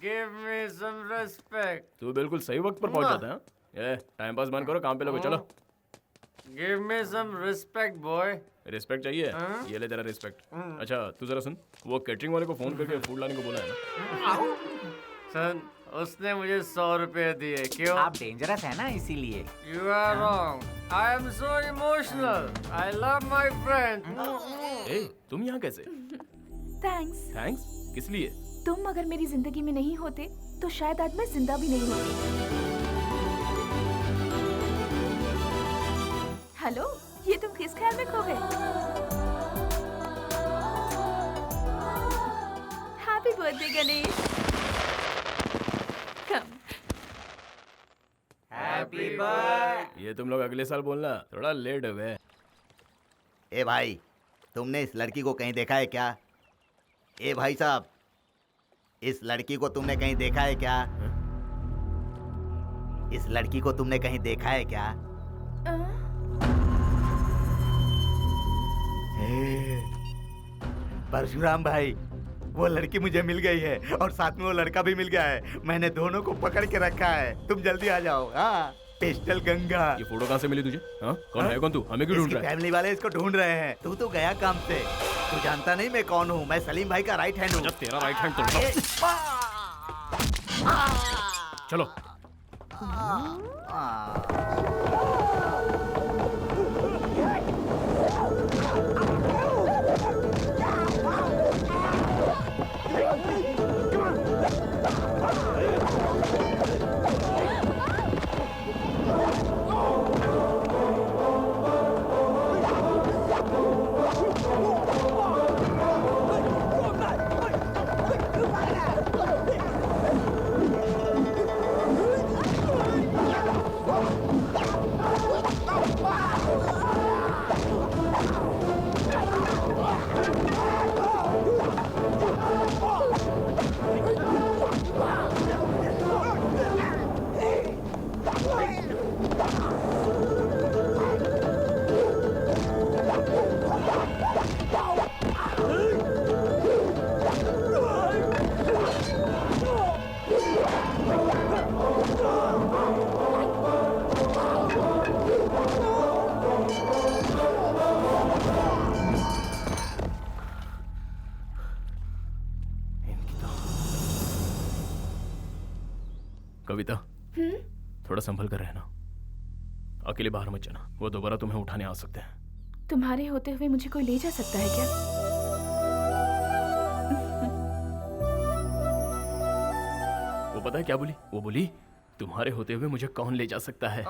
Give me some respect. तू बिल्कुल सही वक्त पर पहुंच जाता है। Time pass बंद करो, काम पे लगो। चलो। Give me some respect, boy. Respect चाहिए? ये ले तेरा रिस्पेक्ट। अच्छा तू जरा सुन, वो कैटरिंग वाले को फोन करके फूड लाने को बोला है ना? सन, उसने मुझे 100 रुपए दिए। क्यों? आप डेंजरस है ना इसीलिए। You are wrong. I am so emotional. I love my friend. ए, तुम यहाँ कैसे? थैंक्स। थैंक्स? किस लिए? तुम अगर मेरी जिंदगी में नहीं होते तो शायद आज मैं जिंदा भी नहीं होती। हेलो, ये तुम किस ख्याल में खो गए? Happy birthday Ganesh. Come. Happy birthday. ये तुम लोग अगले साल बोलना, थोड़ा लेट हुए। ए भाई, तुमने इस लड़की को कहीं देखा है क्या? ए भाई साहब, इस लड़की को तुमने कहीं देखा है क्या? इस लड़की को तुमने कहीं देखा है क्या? परशुराम भाई, वो लड़की मुझे मिल गई है और साथ में वो लड़का भी मिल गया है। मैंने दोनों को पकड़ के रखा है। तुम जल्दी आ जाओ। हाँ, पिस्टल गंगा। ये फोटो कहाँ से मिली तुझे? हाँ? कौन है? कौन तू? हमें क्यों ढूंढ रहा है? फैमिली वाले इसको ढूंढ रहे हैं। तू तो गया काम से। तू जानता नहीं मैं कौन हूँ? मैं सलीम भाई का राइट हैंड हूँ। तेरा राइट हैंड तोड़। चलो। कविता, थोड़ा संभल कर रहना। अकेले बाहर मत जाना, वो दोबारा तुम्हें उठाने आ सकते हैं। तुम्हारे होते हुए मुझे कोई ले जा सकता है क्या? वो पता है क्या बोली? वो बोली तुम्हारे होते हुए मुझे कौन ले जा सकता है।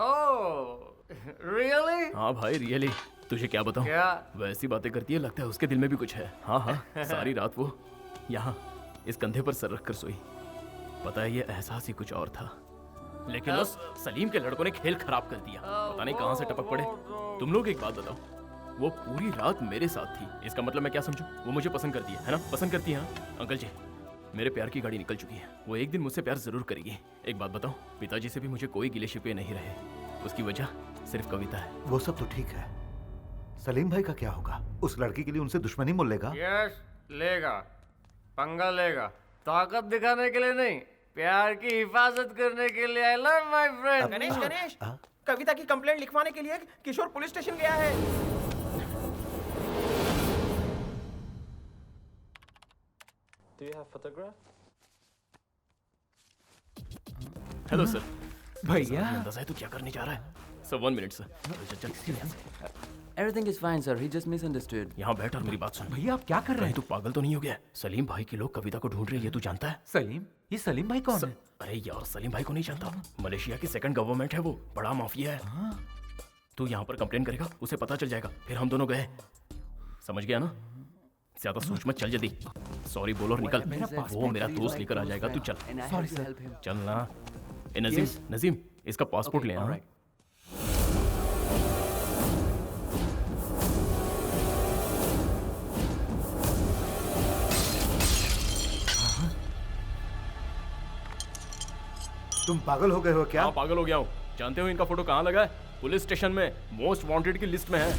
रियली? हाँ भाई रियली। तुझे क्या बताऊं? क्या? वैसी बातें करती है, लगता है उसके दिल में भी कुछ है। हाँ हाँ, सारी रात वो यहाँ इस कंधे पर सर रखकर सोई। पता है ये एहसास ही कुछ और था, लेकिन उस सलीम के लड़कों ने खेल खराब कर दिया। पता नहीं कहाँ से टपक पड़े। तुम लोग एक बात बताओ, वो पूरी रात मेरे साथ थी, इसका मतलब मैं क्या समझूं? वो मुझे पसंद करती है ना? पसंद करती है। अंकल जी, मेरे प्यार की गाड़ी निकल चुकी है, वो एक दिन मुझसे प्यार जरूर करेगी। एक बात बताओ, पिताजी से भी मुझे कोई गिले शिकवे नहीं रहे, उसकी वजह सिर्फ कविता है। वो सब तो ठीक है, सलीम भाई का क्या होगा? उस लड़की के लिए उनसे दुश्मनी मोल लेगा? यस, लेगा, पंगा लेगा। ताकत दिखाने के लिए नहीं, प्यार की हिफाजत करने के लिए। I love my friend. Ganesh, Ganesh, Kavita की कंप्लेंट लिखवाने के लिए किशोर पुलिस स्टेशन गया है। Do you have photograph? Hello sir. भैया अंदाजा है तू क्या करने जा रहा है? Sir 1 minute sir. Everything is fine, sir. He just misunderstood. यहाँ बैठ और मेरी बात सुन। भैया आप क्या कर रहे हैं? तू पागल तो नहीं हो गया? सलीम भाई के लोग कविता को ढूंढ रहे हैं, ये तू जानता है? सलीम? ये सलीम भाई कौन है? अरे यार सलीम भाई को नहीं जानता? मलेशिया की सेकंड गवर्नमेंट है, वो बड़ा माफिया है। तू यहाँ पर कंप्लेन करेगा, उसे पता चल जाएगा, फिर हम दोनों गए। समझ गया ना? ज्यादा सोच मत, चल जल्दी। सॉरी बोल और निकल। वो मेरा दोस्त लेकर आ जाएगा, तू चल। Sorry sir. चल ना। ए नजीम, नजीम इसका पासपोर्ट ले आ। तुम पागल हो गए हो क्या? हाँ पागल हो गया हूँ। जानते हो इनका फोटो कहाँ लगा है? पुलिस स्टेशन में, मोस्ट वांटेड की लिस्ट में है।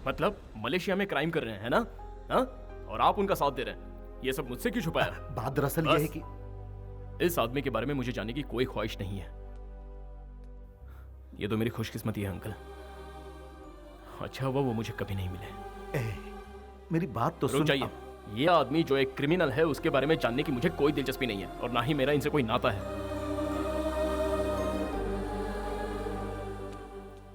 मतलब मलेशिया में क्राइम कर रहे हैं, है ना? हाँ? और आप उनका साथ दे रहे हैं। ये सब मुझसे क्यों छुपाया? बात दरअसल ये है कि इस आदमी के बारे में मुझे जानने की कोई ख्वाहिश नहीं है। ये तो मेरी खुशकिस्मती है अंकल। अच्छा हुआ वो मुझे कभी नहीं मिले। मेरी बात तो सुन। चाहिए। ये आदमी जो एक क्रिमिनल है उसके बारे में जानने की मुझे कोई दिलचस्पी नहीं है, और ना ही मेरा इनसे कोई नाता है।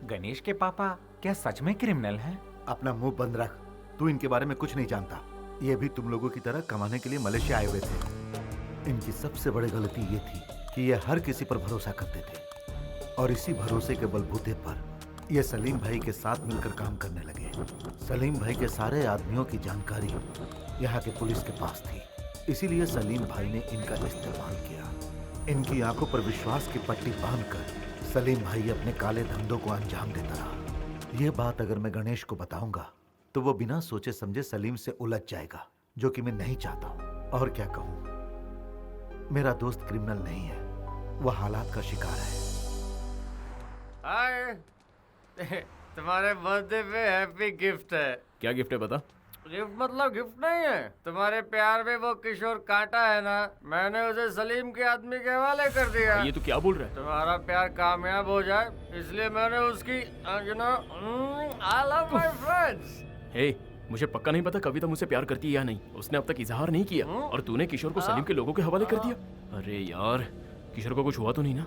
गणेश के पापा क्या सच में क्रिमिनल हैं? अपना मुंह बंद रख, तू इनके बारे में कुछ नहीं जानता। ये भी तुम लोगों की तरह कमाने के लिए मलेशिया आए हुए थे। इनकी सबसे बड़ी गलती ये थी कि ये हर किसी पर भरोसा करते थे, और इसी भरोसे के बलबूते पर ये सलीम भाई के साथ मिलकर काम करने लगे। सलीम भाई के सारे आदमियों की जानकारी यहाँ के पुलिस के पास थी, इसीलिए सलीम भाई ने इनका इस्तेमाल किया। इनकी आंखों पर विश्वास की पट्टी बांधकर सलीम भाई अपने काले धंधों को अंजाम देता रहा। यह बात अगर मैं गणेश को बताऊंगा तो वो बिना सोचे समझे सलीम से उलझ जाएगा, जो कि मैं नहीं चाहता हूं। और क्या कहूं, मेरा दोस्त क्रिमिनल नहीं है, वह हालात का शिकार है। हाय, तुम्हारे बर्थडे पे हैप्पी गिफ्ट है। क्या गिफ्ट है बता? गिफ्ट मतलब गिफ्ट नहीं है। तुम्हारे प्यार में वो किशोर कांटा है ना, मैंने उसे सलीम के आदमी के हवाले कर दिया। ये तू क्या बोल रहा है? तुम्हारा प्यार कामयाब हो जाए इसलिए मैंने उसकी you know I love my friends. Hey, मुझे पक्का नहीं पता कविता मुझसे प्यार करती है या नहीं। उसने अब तक इजहार नहीं किया, और तूने किशोर को सलीम के लोगों के हवाले कर दिया। अरे यार, किशोर को कुछ हुआ तो नहीं ना?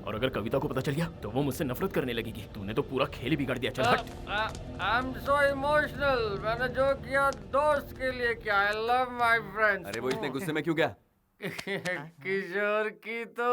और अगर कविता को पता चल गया तो वो मुझसे नफरत करने लगेगी। तूने तो पूरा खेल ही बिगाड़ दिया। चल हट। I am so emotional. मैंने जो किया दोस्त के लिए किया। आई लव माय फ्रेंड्स। अरे वो इतने गुस्से में क्यों गया? किशोर की तो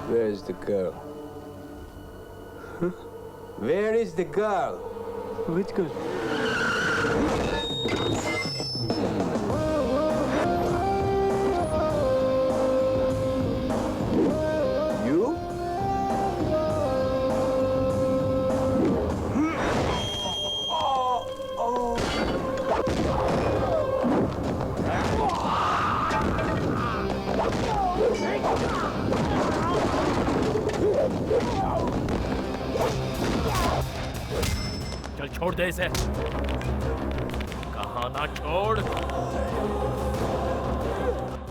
Where is the girl? Huh? Where is the girl? Which girl? छोड़ दे इसे। कहा ना छोड़।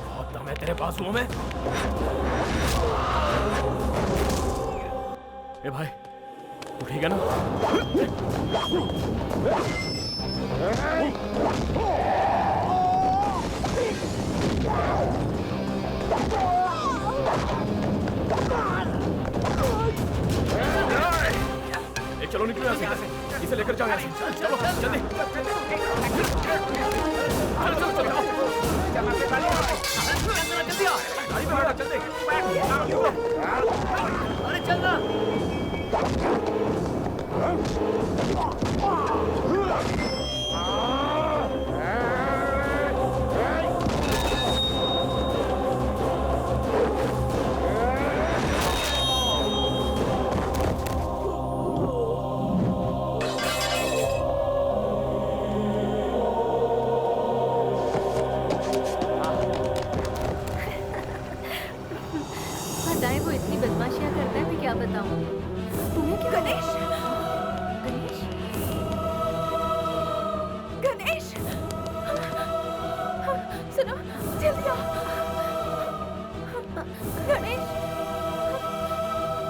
बहुत दम है तेरे बाजुओं में। ए भाई, तू ठीक है ना? चलो निकलो यहाँ से। इसे लेकर जाओ यहाँ से। चलो जल्दी। अरे चल ना। बताएं वो इतनी बदमाशियां करता है, मैं क्या बताऊं? तुम्हें क्या? गणेश, गणेश, गणेश, सुनो, जल्दी आओ। गणेश,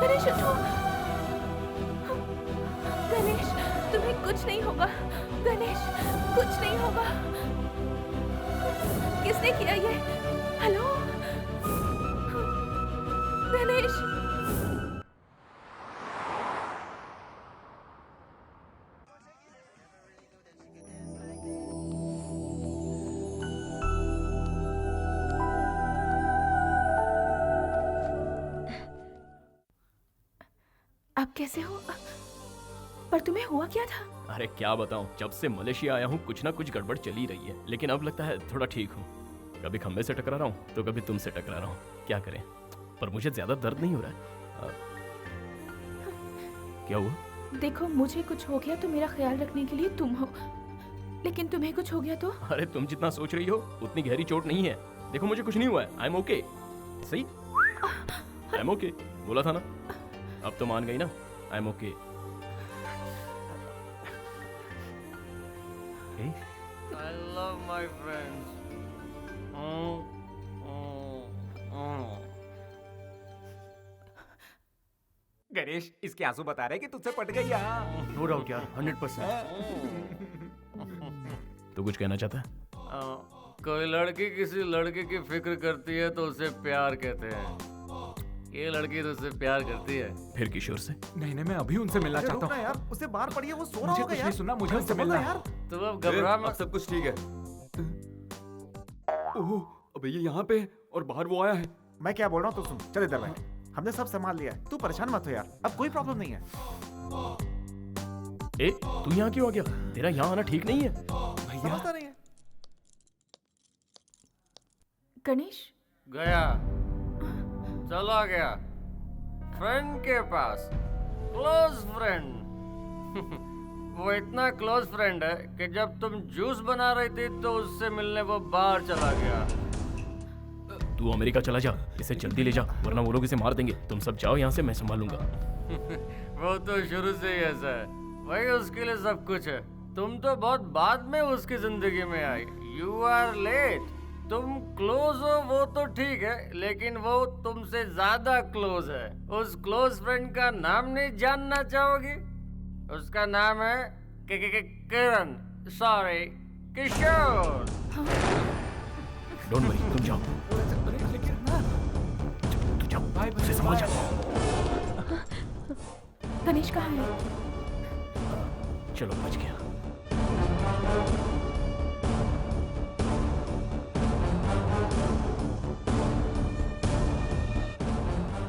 गणेश उठो। गणेश, तुम्हें कुछ नहीं होगा। गणेश, कुछ नहीं होगा। किसने किया ये? हेलो गणेश। आप कैसे हो? पर तुम्हें हुआ क्या था? अरे क्या बताऊं, जब से मलेशिया आया हूँ कुछ ना कुछ गड़बड़ चली रही है, लेकिन अब लगता है थोड़ा ठीक हूँ। कभी खंबे से टकरा रहा हूँ तो कभी तुमसे टकरा रहा हूँ, क्या करें। पर मुझे ज्यादा दर्द नहीं हो रहा है। क्या हुआ? देखो, मुझे कुछ हो गया तो मेरा ख्याल रखने के लिए तुम हो, लेकिन तुम्हें कुछ हो गया तो? अरे तुम जितना सोच रही हो उतनी गहरी चोट नहीं है। देखो मुझे कुछ नहीं हुआ है। I am okay. सही, आई एम ओके बोला था ना। अब तो मान गई ना। I am okay. I love my friends. Ganesh, इसके आंसू बता रहे कि तुझसे पट गई। नो डाउट यार, 100%। तो कुछ कहना चाहता है? कोई लड़की किसी लड़के की फिक्र करती है तो उसे प्यार कहते हैं। ये लड़की तो उससे प्यार करती है। फिर किशोर से? नहीं नहीं, मैं अभी उनसे मिलना अरे चाहता रुक ना हूँ यार, उसे बाहर पड़ी है, वो सो रहा मुझे होगा कुछ यार। नहीं सुनना, मुझे अरे उनसे समझ मिलना ना है। तो अब घबरा मत। अब सब कुछ ठीक है। ओह, अबे ये यहाँ पे है और बाहर वो आया है। मैं क्या बोल रहा हूँ तो सुन, चल इधर बैठ। हमने सब संभाल लिया है, तू परेशान मत हो यार, अब कोई प्रॉब्लम नहीं है। ए, तू यहाँ क्यों आ गया? तेरा यहाँ आना ठीक नहीं है। समझता नहीं है। गणेश गया, चला गया फ्रेंड के पास, क्लोज फ्रेंड। वो इतना क्लोज फ्रेंड है कि जब तुम जूस बना रही थी तो उससे मिलने वो बाहर चला गया। तू अमेरिका चला जा, इसे जल्दी ले जा वरना वो लोग इसे मार देंगे। तुम सब जाओ यहाँ से, मैं संभालूंगा। वो तो शुरू से ही ऐसा है, वही उसके लिए सब कुछ है। तुम तो बहुत बाद में उसकी जिंदगी में आई। You are late. तुम क्लोज हो वो तो ठीक है, लेकिन वो तुमसे ज्यादा क्लोज है। उस क्लोज फ्रेंड का नाम नहीं जानना चाहोगी? उसका नाम है किरण, सॉरी किशोर। डोंट वरी, तुम जाओ। तू जाओ, उसे संभाल जा। गणेश कहाँ है? चलो, बच गया।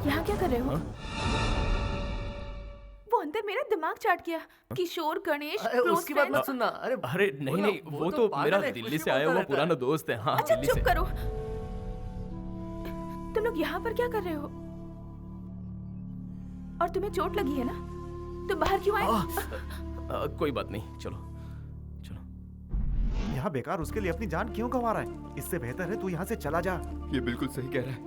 यहाँ क्या कर रहे हो? वो अंदर मेरा दिमाग चाट गया। किशोर, गणेश, अरे close उसकी बात friend। मत सुनना। अरे नहीं नहीं, वो तो मेरा दिल्ली से आया हुआ पुराना दोस्त है। हाँ, अच्छा दिल्ली चुप से। करो। तुम लोग यहाँ पर क्या कर रहे हो? और तुम्हें चोट लगी है ना? तुम बाहर क्यों आए? कोई बात नहीं, चलो। यहाँ बेकार उसके लिए अपनी जान क्यों गंवा रहा है? इससे बेहतर है तू यहाँ से चला जा। ये बिल्कुल सही कह रहा है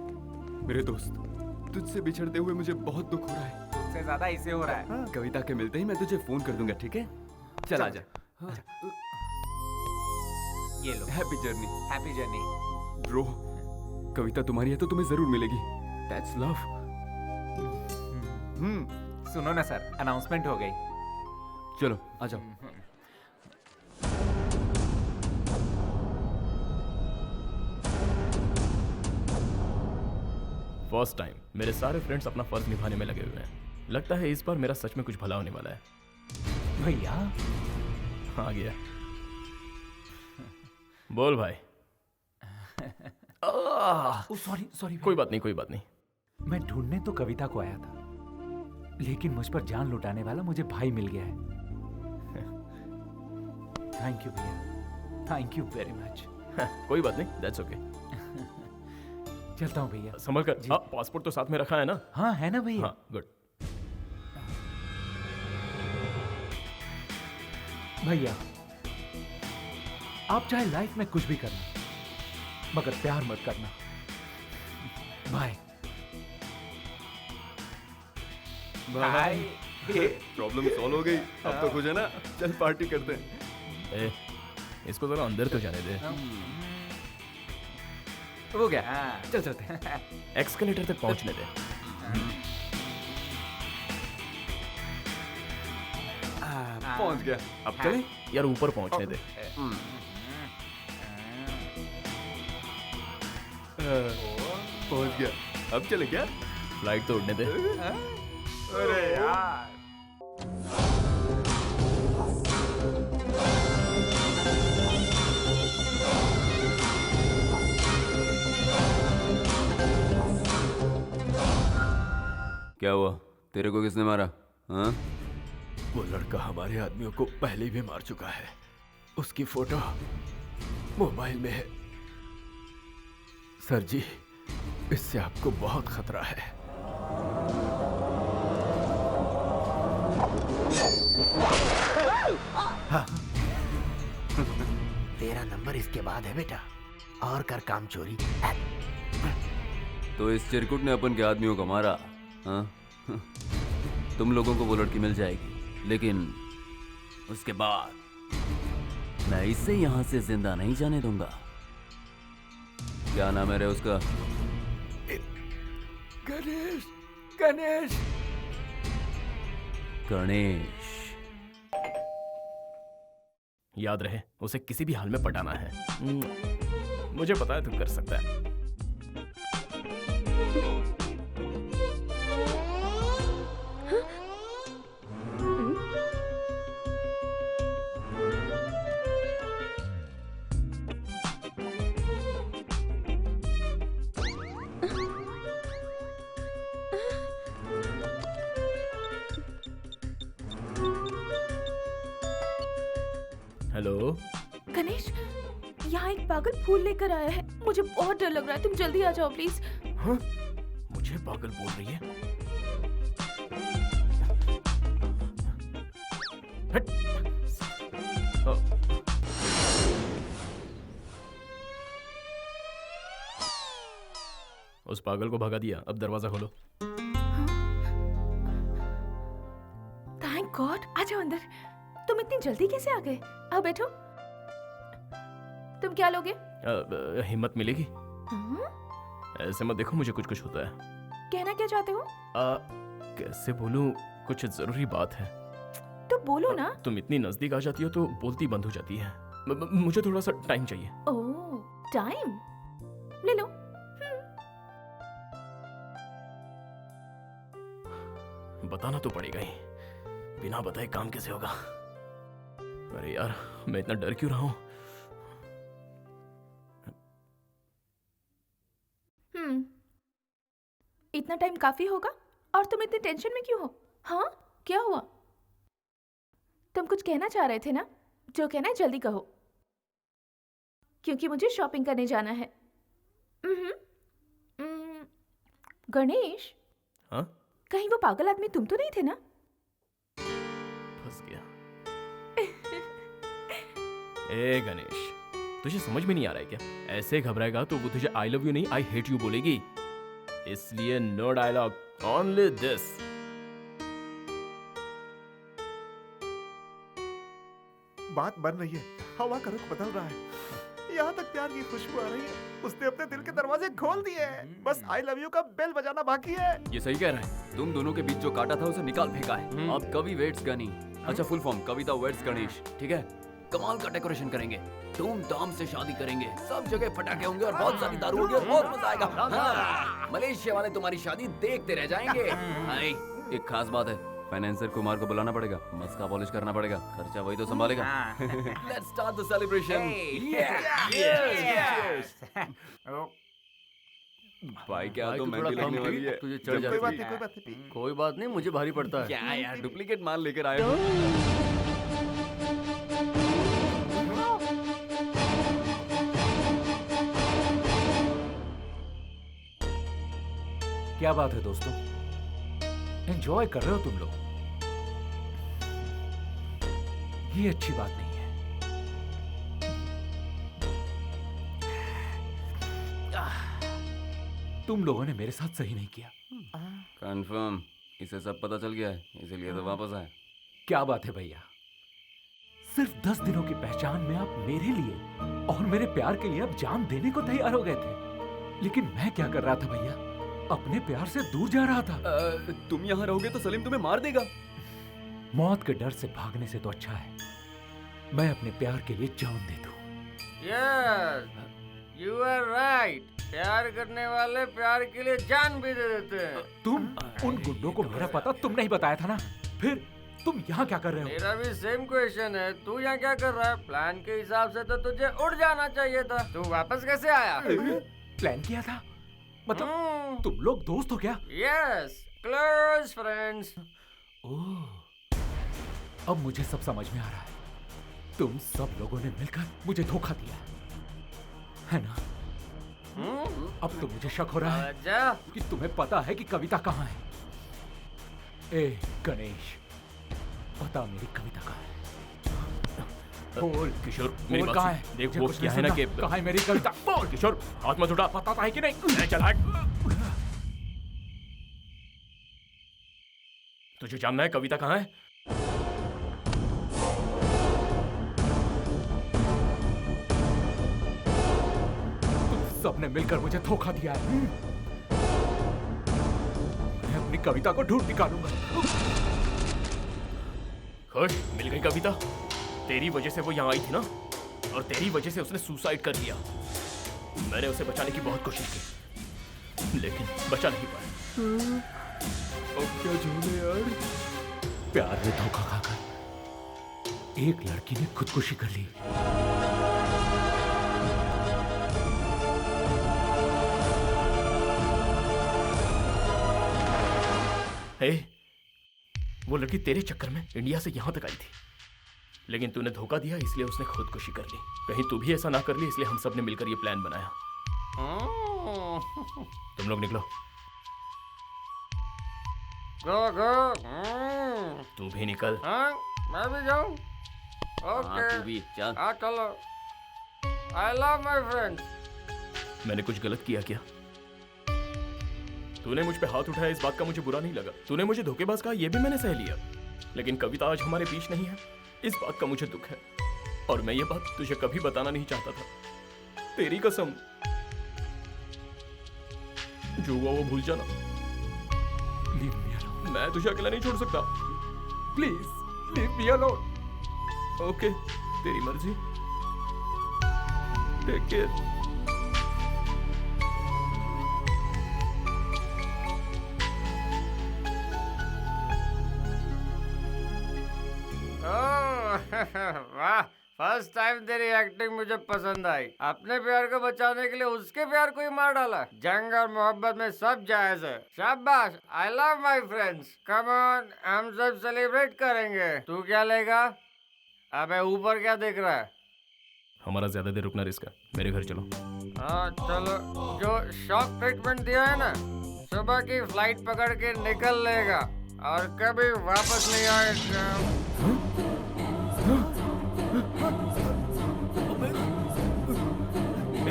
मेरे दोस्त। तुझसे बिछड़ते हुए मुझे बहुत दुख हो रहा है। तुझसे ज्यादा इसे हो रहा है। कविता के मिलते ही मैं तुझे फोन कर दूंगा, ठीक है? चल आजा। ये लो। Happy journey. Happy journey. Bro, Kavita तुम्हारी है तो तुम्हें जरूर मिलेगी। That's love. सुनो ना सर, अनाउंसमेंट हो गई। चलो आ जाओ। फर्स्ट टाइम मेरे सारे फ्रेंड्स अपना फर्ज निभाने में लगे हुए हैं। लगता है इस बार मेरा सच में कुछ भला होने वाला है। भैया आ गया। बोल भाई। सॉरी सॉरी, कोई बात नहीं, कोई बात नहीं। मैं ढूंढने तो कविता को आया था, लेकिन मुझ पर जान लुटाने वाला मुझे भाई मिल गया है। थैंक यू भैया, थैंक यू वेरी मच। कोई बात नहीं, दैट्स ओके। चलता हूँ भैया। संभल कर। पासपोर्ट तो साथ में रखा है ना? हाँ है ना भैया। हाँ, गुड। भैया आप चाहे लाइफ में कुछ भी करना, मगर प्यार मत करना। Bye bye. प्रॉब्लम सॉल्व हो गई। अब तो खुश है ना? चल पार्टी करते हैं। इसको जरा अंदर तो जाने दे। हो गया। चल चलते हैं। एक्सकलेटर तक पहुंचने दे। पहुंच गया। अब चले? यार ऊपर पहुंचने दे। पहुंच गया। अब चले क्या? फ्लाइट तो उड़ने दे। अरे यार। क्या हुआ? तेरे को किसने मारा? हाँ? वो लड़का हमारे आदमियों को पहले भी मार चुका है। उसकी फोटो मोबाइल में है। सर जी, इससे आपको बहुत खतरा है। हाँ। तेरा नंबर इसके बाद है बेटा, और कर काम चोरी। तो इस चिरकुट ने अपन के आदमियों को मारा? हाँ? तुम लोगों को वो लड़की मिल जाएगी, लेकिन उसके बाद मैं इसे यहां से जिंदा नहीं जाने दूंगा। क्या नाम है रे उसका? गणेश। गणेश। गणेश। याद रहे, उसे किसी भी हाल में पटाना है। मुझे पता है तुम कर सकता है। हेलो गणेश, यहाँ एक पागल फूल लेकर आया है। मुझे बहुत डर लग रहा है, तुम जल्दी आ जाओ प्लीज। हाँ? मुझे पागल बोल रही है? हट। उस पागल को भगा दिया, अब दरवाजा खोलो। थैंक गॉड, आ जाओ अंदर। तुम इतनी जल्दी कैसे आ गए? आओ बैठो। तुम क्या लोगे? हिम्मत मिलेगी? ऐसे मत देखो, मुझे कुछ कुछ होता है। कहना क्या चाहते हो? कैसे बोलूं, कुछ जरूरी बात है। तो बोलो ना। तुम इतनी नजदीक आ जाती हो तो बोलती बंद हो जाती है। मुझे थोड़ा सा टाइम चाहिए। ओह, टाइम ले लो। बताना तो पड़ेगा ही, बिना बताए काम कैसे होगा? अरे यार, मैं इतना डर क्यों रहा हूं? इतना टाइम काफी होगा? और तुम इतनी टेंशन में क्यों हो? हाँ, क्या हुआ? तुम कुछ कहना चाह रहे थे ना? जो कहना है जल्दी कहो, क्योंकि मुझे शॉपिंग करने जाना है। गणेश। हाँ? कहीं वो पागल आदमी तुम तो नहीं थे ना? फंस गया। ए गणेश, तुझे समझ में नहीं आ रहा है क्या? ऐसे घबराएगा तो वो तुझे आई लव यू नहीं आई हेट यू बोलेगी। इसलिए नो डायलॉग, ओनली दिस। बात बन रही है, हवा का रुख बदल रहा है, यहाँ तक प्यार की खुशबू आ रही है। उसने अपने दिल के दरवाजे खोल दिए हैं, बस आई लव यू का बेल बजाना बाकी है। ये सही कह रहा है, तुम दोनों के बीच जो काटा था उसे निकाल फेंका है। अब कवि वेट्स गनी, अच्छा फुल फॉर्म कविता वेट्स गणेश, ठीक है? कमाल का डेकोरेशन करेंगे, धूमधाम से शादी करेंगे, सब जगह फटाके होंगे और बहुत सारी दारू होगी और बहुत मजा आएगा। हाँ, मलेशिया वाले तुम्हारी शादी देखते रह जाएंगे। एक खास बात है, फाइनेंसर कुमार को बुलाना पड़ेगा, मस्का पॉलिश करना पड़ेगा, खर्चा वही तो संभालेगा। Let's start the celebration. भाई क्या तो मेहंदी लगने वाली है, तुझे चढ़ जाती है। कोई बात नहीं, मुझे भारी पड़ता है। क्या यार, डुप्लीकेट माल लेकर आए हो। क्या बात है दोस्तों, एंजॉय कर रहे हो तुम लोग? ये अच्छी बात नहीं है। तुम लोगों ने मेरे साथ सही नहीं किया। कंफर्म, इसे सब पता चल गया है, इसीलिए तो वापस आया। क्या बात है भैया, सिर्फ 10 दिनों की पहचान में आप मेरे लिए और मेरे प्यार के लिए अब जान देने को तैयार हो गए थे। लेकिन मैं क्या कर रहा था भैया, अपने प्यार से दूर जा रहा था। तुम यहाँ रहोगे तो सलीम तुम्हें मार देगा। मौत के डर से भागने से तो अच्छा है मैं अपने प्यार के लिए जान दे दूं। Yes, you are right. प्यार करने वाले प्यार के लिए जान भी दे देते हैं। तुम उन गुंडों को मेरा पता तुम नहीं बताया था ना, फिर तुम यहाँ क्या कर रहे हो? मेरा भी सेम क्वेश्चन है, तू यहाँ क्या कर रहा है? प्लान के हिसाब से तो तुझे उड़ जाना चाहिए था, तू वापस कैसे आया? प्लान किया था? मतलब तुम लोग दोस्त हो क्या? Yes, close friends. ओह, अब मुझे सब समझ में आ रहा है। तुम सब लोगों ने मिलकर मुझे धोखा दिया है ना? अब तो मुझे शक हो रहा है कि तुम्हें पता है कि कविता कहाँ है। ए गणेश, बता मेरी कविता कहाँ है? बोल किशोर, मेरी बात कहाँ सुन। है? देख मुझे वो कुछ क्या नहीं है ना सुनना। कि कहाँ है मेरी कविता? बोल किशोर, हाथ मत उठा। पता है कि नहीं? चल हट। तुझे जानना है कविता कहाँ है? सबने मिलकर मुझे धोखा दिया है। मैं अपनी कविता को ढूंढ निकालूंगा। खुश, मिल गई कविता। तेरी वजह से वो यहाँ आई थी ना, और तेरी वजह से उसने सुसाइड कर लिया। मैंने उसे बचाने की बहुत कोशिश की, लेकिन बचा नहीं पाया। अब क्या झूले यार। प्यार में धोखा खाकर एक लड़की ने खुदकुशी कर ली। हे, वो लड़की तेरे चक्कर में इंडिया से यहाँ तक आई थी, लेकिन तूने धोखा दिया इसलिए उसने खुदकुशी कर ली। कहीं तू भी ऐसा ना कर ली, इसलिए हम सब ने मिलकर ये प्लान बनाया। तुम लोग निकलो। तू भी निकल। हाँ, मैं भी जाऊँ? हाँ, तू भी चल। हाँ चलो। I love my friends. मैंने कुछ गलत किया क्या? तूने मुझ पे हाथ उठाया, इस बात का मुझे बुरा नहीं लगा। तूने मुझे धोखेबाज कहा, ये भी मैंने सह लिया। लेकिन कविता आज हमारे बीच नहीं है, इस बात का मुझे दुख है, और मैं ये बात तुझे कभी बताना नहीं चाहता था। तेरी कसम, जो हुआ वो भूल जाना। Leave me alone. मैं तुझे अकेला नहीं छोड़ सकता। Please, leave me alone. Okay, तेरी मर्जी। Take care. वाह, फर्स्ट टाइम तेरी एक्टिंग मुझे पसंद आई। अपने प्यार को बचाने के लिए उसके प्यार को ही मार डाला। जंग और मोहब्बत में सब जायज है। शाबाश, आई love my friends. Come on, हम सब सेलिब्रेट करेंगे। तू क्या लेगा? अबे ऊपर क्या देख रहा है? हमारा ज्यादा देर रुकना रिस्क है, मेरे घर चलो। हाँ चलो। जो शॉक ट्रीटमेंट दिया है ना, सुबह की फ्लाइट पकड़ के निकल लेगा और कभी वापस नहीं आएगा।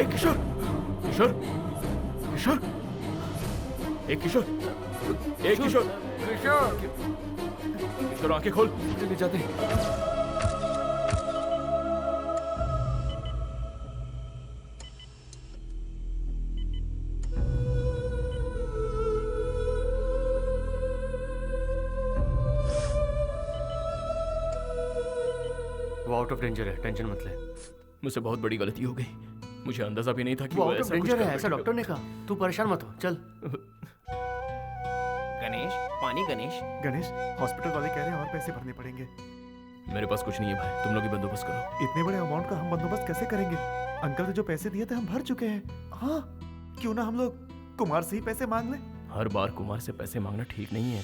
किशोर, किशोर, किशोर, किशोर, किशोर, किशोर, किशोर, आंखें खोल। ले जाते। वो आउट ऑफ डेंजर है, टेंशन मत ले। मुझसे बहुत बड़ी गलती हो गई। मुझे अंदाजा भी नहीं था कि वो वो आउट ऑफ ऐसा कुछ डेंजर है, कर ऐसा बैठेगा। डॉक्टर ने कहा। तू परेशान मत हो, चल। गणेश, पानी गणेश। गणेश, हॉस्पिटल वाले कह रहे हैं और पैसे भरने पड़ेंगे। मेरे पास कुछ नहीं है भाई, तुम लोग ही बंदोबस्त करो। इतने बड़े अमाउंट का हम बंदोबस्त कैसे करेंगे? अंकल ने जो पैसे दिए थे हम भर चुके हैं। हाँ, क्यों ना हम लोग कुमार से ही पैसे मांग लें? हर बार कुमार से पैसे मांगना ठीक नहीं है।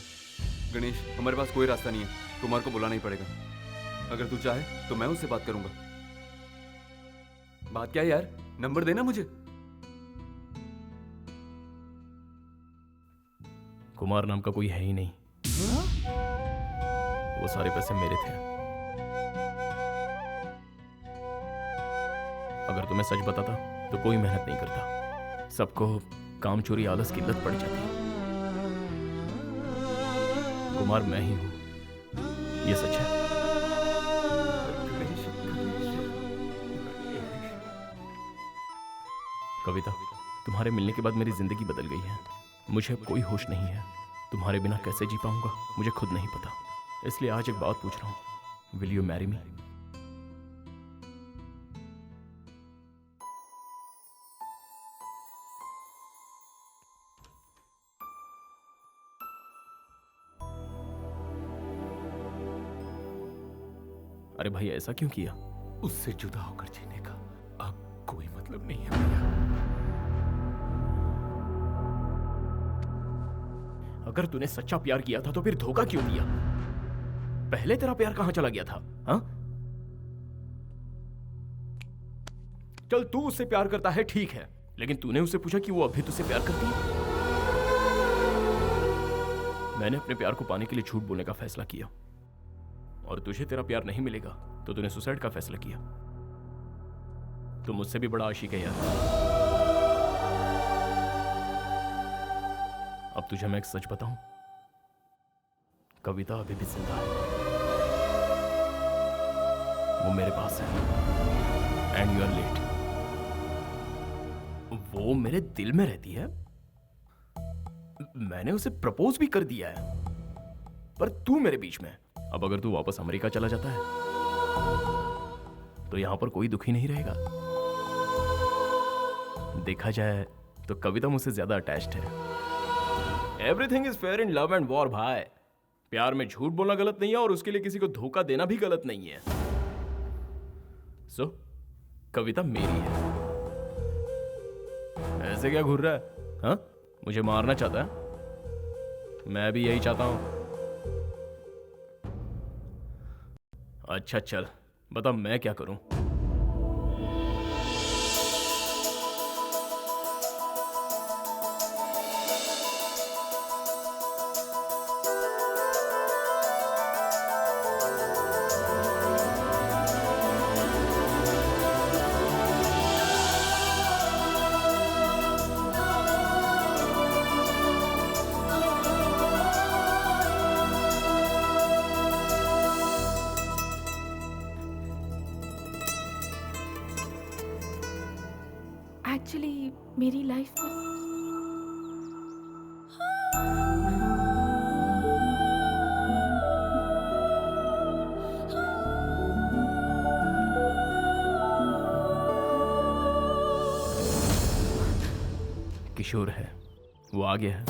गणेश, हमारे पास कोई रास्ता नहीं है, कुमार को बुलाना ही पड़ेगा। अगर तू चाहे तो मैं उससे बात करूंगा। बात क्या है यार, नंबर देना मुझे। कुमार नाम का कोई है ही नहीं। वो सारे पैसे मेरे थे। अगर तुम्हें सच बताता तो कोई मेहनत नहीं करता। सबको काम चोरी आलस की लत पड़ जाती। कुमार मैं ही हूं, ये सच है। कविता, तुम्हारे मिलने के बाद मेरी जिंदगी बदल गई है। मुझे अब कोई होश नहीं है। तुम्हारे बिना कैसे जी पाऊंगा मुझे खुद नहीं पता। इसलिए आज एक बात पूछ रहा हूं, विल यू मैरी मी? अरे भाई ऐसा क्यों किया? उससे जुदा होकर जीने का अब कोई मतलब नहीं है भैया। अगर तूने सच्चा प्यार किया था तो फिर धोखा क्यों दिया? पहले तेरा प्यार कहां चला गया था? हाँ? चल तू उससे प्यार करता है ठीक है, लेकिन तूने उससे पूछा कि वो अभी तुझसे प्यार करती है? मैंने अपने प्यार को पाने के लिए झूठ बोलने का फैसला किया, और तुझे तेरा प्यार नहीं मिलेगा तो तूने सुसाइड का फैसला किया। तू मुझसे भी बड़ा आशिक है यार। अब तुझे मैं एक सच बताऊं, कविता अभी भी जिंदा है। वो मेरे पास है एंड यू आर लेट। वो मेरे दिल में रहती है। मैंने उसे प्रपोज भी कर दिया है, पर तू मेरे बीच में। अब अगर तू वापस अमेरिका चला जाता है तो यहां पर कोई दुखी नहीं रहेगा। देखा जाए तो कविता मुझसे ज्यादा अटैच्ड है। Everything is fair in love and war भाई। प्यार में झूठ बोलना गलत नहीं है और उसके लिए किसी को धोखा देना भी गलत नहीं है। सो कविता मेरी है। ऐसे क्या घूर रहा है? हाँ, मुझे मारना चाहता है? मैं भी यही चाहता हूं। अच्छा चल बता मैं क्या करूं? एक्चुअली मेरी लाइफ में किशोर है, वो आ गया है।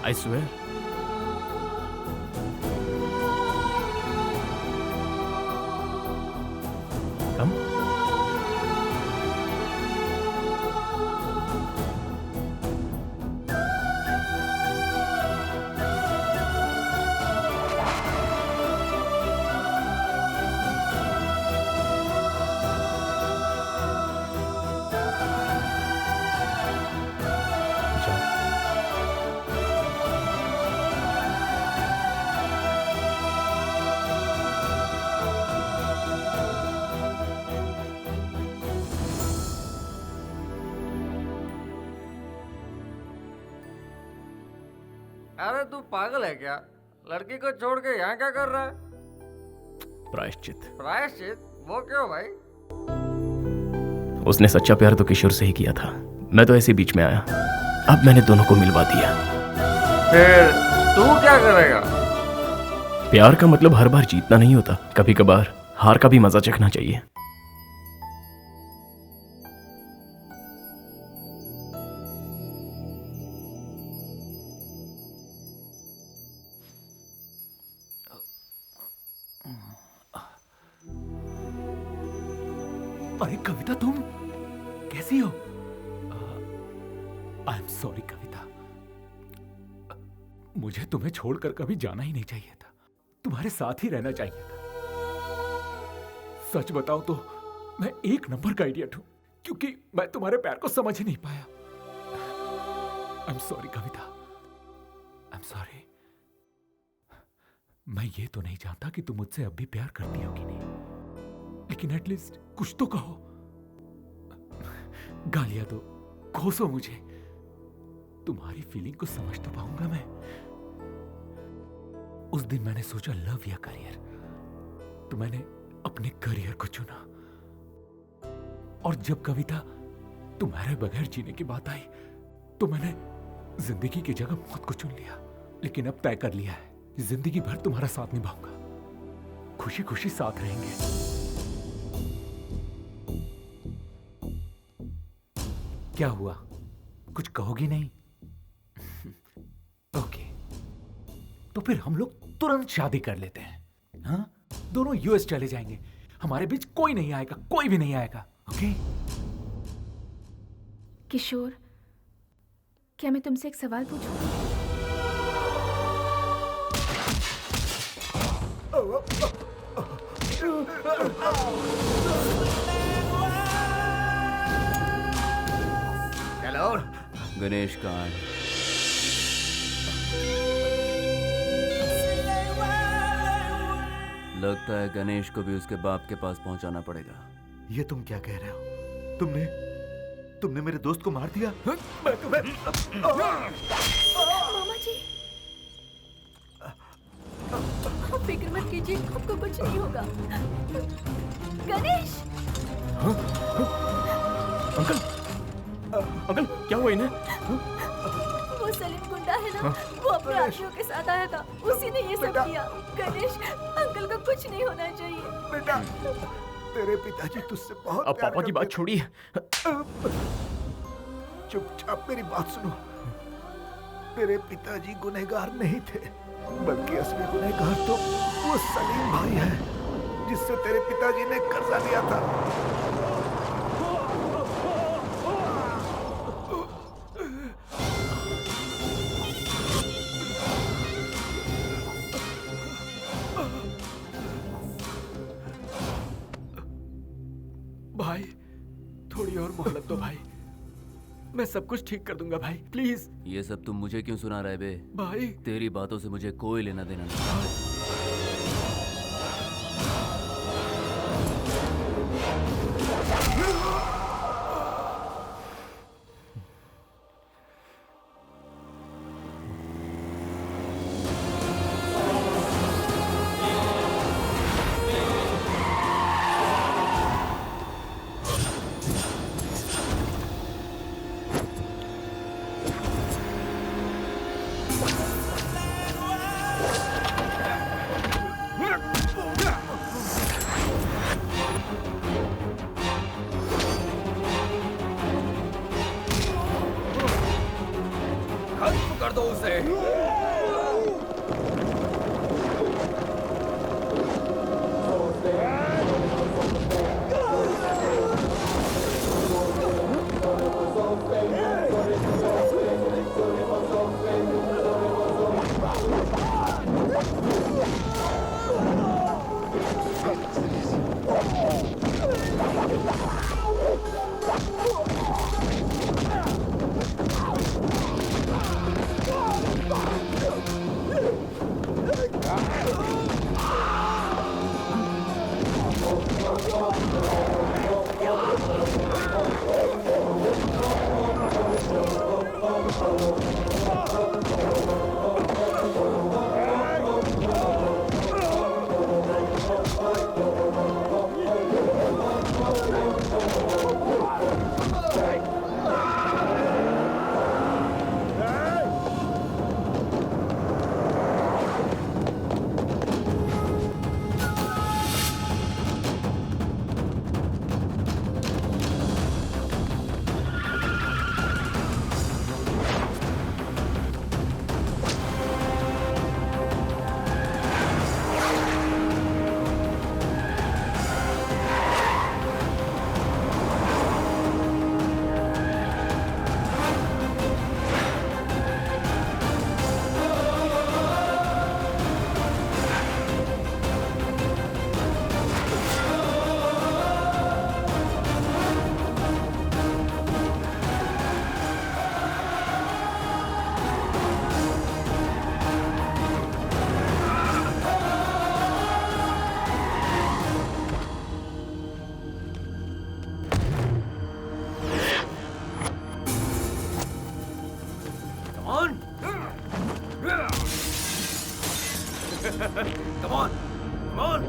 I swear. कम। अरे तू पागल है क्या? लड़की को छोड़ के यहाँ क्या कर रहा है? प्रायश्चित। प्रायश्चित? वो क्यों भाई? उसने सच्चा प्यार तो किशोर से ही किया था, मैं तो ऐसे बीच में आया। अब मैंने दोनों को मिलवा दिया। फिर तू क्या करेगा? प्यार का मतलब हर बार जीतना नहीं होता, कभी कभार हार का भी मजा चखना चाहिए। अरे कविता, तुम कैसी हो? आई एम सॉरी कविता, मुझे तुम्हें छोड़कर कभी जाना ही नहीं चाहिए था, तुम्हारे साथ ही रहना चाहिए था। सच बताओ तो मैं एक नंबर का इडियट हूं, क्योंकि मैं तुम्हारे प्यार को समझ ही नहीं पाया। I am sorry Kavita, I am sorry. मैं ये तो नहीं जानता कि तुम मुझसे अब भी प्यार करती हो कि नहीं, लेकिन एटलीस्ट कुछ तो कहो। गालियां दो, कोसो मुझे, तुम्हारी फीलिंग को समझ तो पाऊंगा मैं। उस दिन मैंने सोचा लव या करियर, तो मैंने अपने करियर को चुना। और जब कविता तुम्हारे बगैर जीने की बात आई, तो मैंने जिंदगी की जगह मौत को चुन लिया। लेकिन अब तय कर लिया है, जिंदगी भर तुम्हारा साथ निभाऊंगा, खुशी खुशी साथ रहेंगे। क्या हुआ, कुछ कहोगी नहीं? ओके, तो फिर हम लोग तुरंत शादी कर लेते हैं। हाँ, दोनों यूएस चले जाएंगे, हमारे बीच कोई नहीं आएगा, कोई भी नहीं आएगा। ओके? किशोर, क्या मैं तुमसे एक सवाल पूछूं? हेलो, गणेश कहाँ है? लगता है गणेश को भी उसके बाप के पास पहुंचाना पड़ेगा। ये तुम क्या कह रहे हो? तुमने मेरे दोस्त को मार दिया? मैं तुम्हें मामा जी, आप फिक्र मत कीजिए, आपको कुछ नहीं होगा। गणेश! अंकल क्या हुआ इन्हें? वो सलीम गुंडा है ना, वो अपने आदमियों के साथ आया था, उसी ने ये सब किया। गणेश, अंकल को कुछ नहीं होना चाहिए। बेटा, तेरे पिताजी तुझसे बहुत अब पापा की बात छोड़िए। चुपचाप मेरी बात सुनो। तेरे पिताजी गुनहगार नहीं थे, बल्कि असली गुनहगार तो वो सलीम भाई है, जिससे तेरे पिताजी ने कर्जा लिया था। भाई, थोड़ी और मोहलत दो भाई, मैं सब कुछ ठीक कर दूंगा भाई, प्लीज। ये सब तुम मुझे क्यों सुना रहे बे? भाई, तेरी बातों से मुझे कोई लेना देना नहीं। कर दो उसे। Come on, come on.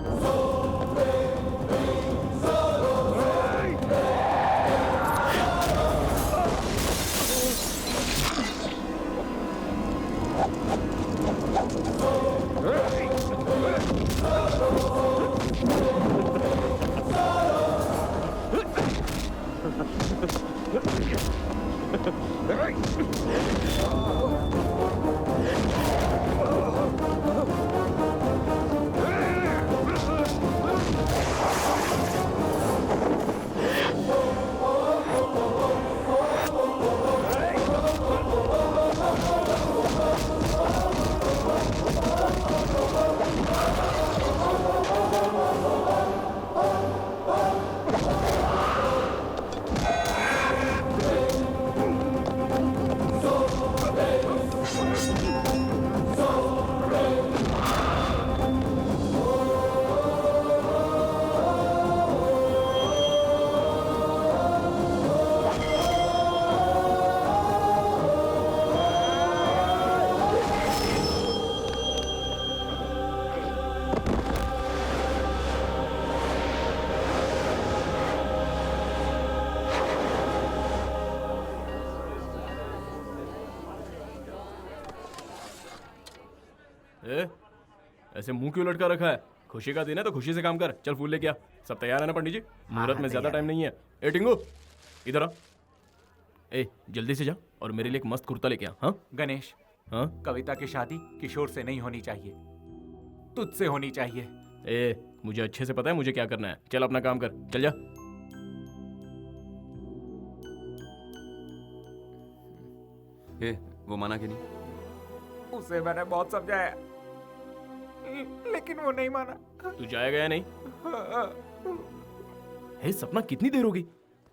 ए, ऐसे मुंह क्यों लटका रखा है? खुशी का दिन है तो खुशी से काम कर। चल फूल लेके आ। सब तैयार है ना पंडित जी? मुहूर्त में ज्यादा टाइम नहीं है। ए टिंगू, इधर आ। ए जल्दी से जा और मेरे लिए एक मस्त कुर्ता लेके आ। हाँ गणेश, हाँ कविता की शादी किशोर से नहीं होनी चाहिए, तुझसे होनी चाहिए। ए मुझे अच्छे से पता है मुझे क्या करना है। चल अपना काम कर, चल जा। ए, वो माना कि नहीं? उसे मैंने बहुत समझाया लेकिन वो नहीं माना। तू जाएगा या नहीं? हे सपना, कितनी देर होगी?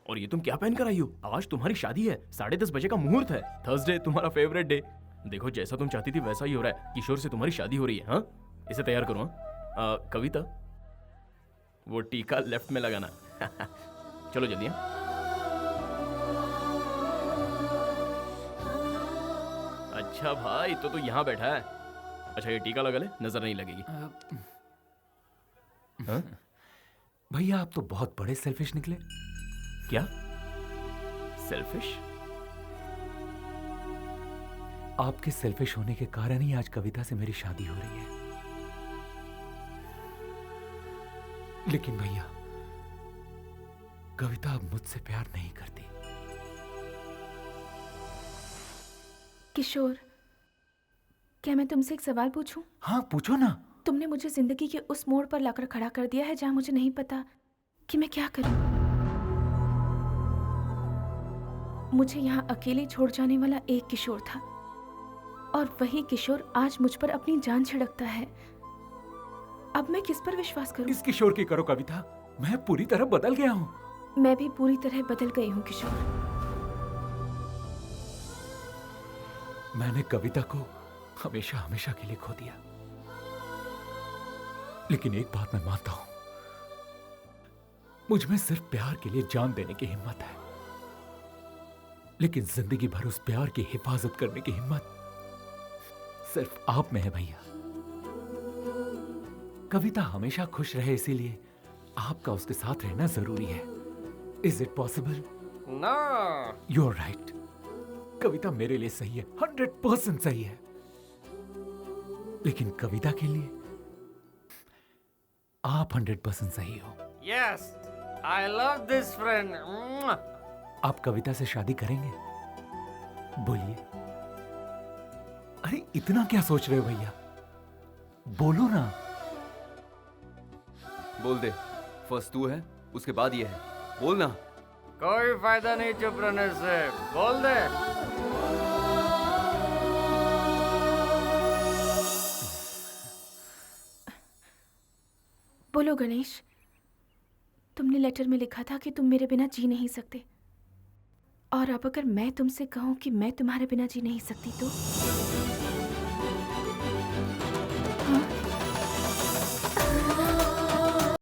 और ये तुम क्या पहन कर आई हो? आज तुम्हारी शादी है, 10:30 बजे का मुहूर्त है। थर्सडे तुम्हारा फेवरेट डे। देखो जैसा तुम चाहती थी वैसा ही हो रहा है। किशोर से तुम्हारी शादी हो रही है। हाँ, इसे तैयार करो। हाँ कविता, वो टीका लेफ्ट में लगाना। चलो जल्दी। हाँ अच्छा भाई, तो तू यहाँ बैठा है। अच्छा ये टीका लगा ले, नजर नहीं लगेगी। हाँ? भैया आप तो बहुत बड़े सेल्फिश निकले। क्या सेल्फिश? आपके सेल्फिश होने के कारण ही आज कविता से मेरी शादी हो रही है। लेकिन भैया, कविता अब मुझसे प्यार नहीं करती। किशोर, क्या मैं तुमसे एक सवाल पूछूं? हाँ पूछो ना। तुमने मुझे जिंदगी के उस मोड़ पर लाकर खड़ा कर दिया है जहां मुझे नहीं पता कि मैं क्या करूं। मुझे यहाँ अकेले छोड़ जाने वाला एक किशोर था और वही किशोर आज मुझ पर अपनी जान छिड़कता है। अब मैं किस पर विश्वास करूं? इस किशोर की करो कविता, मैं पूरी तरह बदल गया हूं। मैं भी पूरी तरह बदल गई हूं किशोर। मैंने कविता को हमेशा हमेशा के लिए खो दिया। लेकिन एक बात मैं मानता हूं, मुझ में सिर्फ प्यार के लिए जान देने की हिम्मत है, लेकिन जिंदगी भर उस प्यार की हिफाजत करने की हिम्मत सिर्फ आप में है भैया। कविता हमेशा खुश रहे, इसीलिए आपका उसके साथ रहना जरूरी है। Is it possible? No. You are right. Kavita मेरे लिए सही है, 100% सही है। लेकिन कविता के लिए आप 100% सही हो। Yes, I love this friend. आप कविता से शादी करेंगे? बोलिए। अरे इतना क्या सोच रहे हो भैया, बोलो ना। बोल दे। फर्स्ट तू है, उसके बाद ये है। बोल ना। कोई फायदा नहीं चुप रहने से, बोल दे। बोलो गणेश, तुमने लेटर में लिखा था कि तुम मेरे बिना जी नहीं सकते, और अब अगर मैं तुमसे कहूं कि मैं तुम्हारे बिना जी नहीं सकती तो?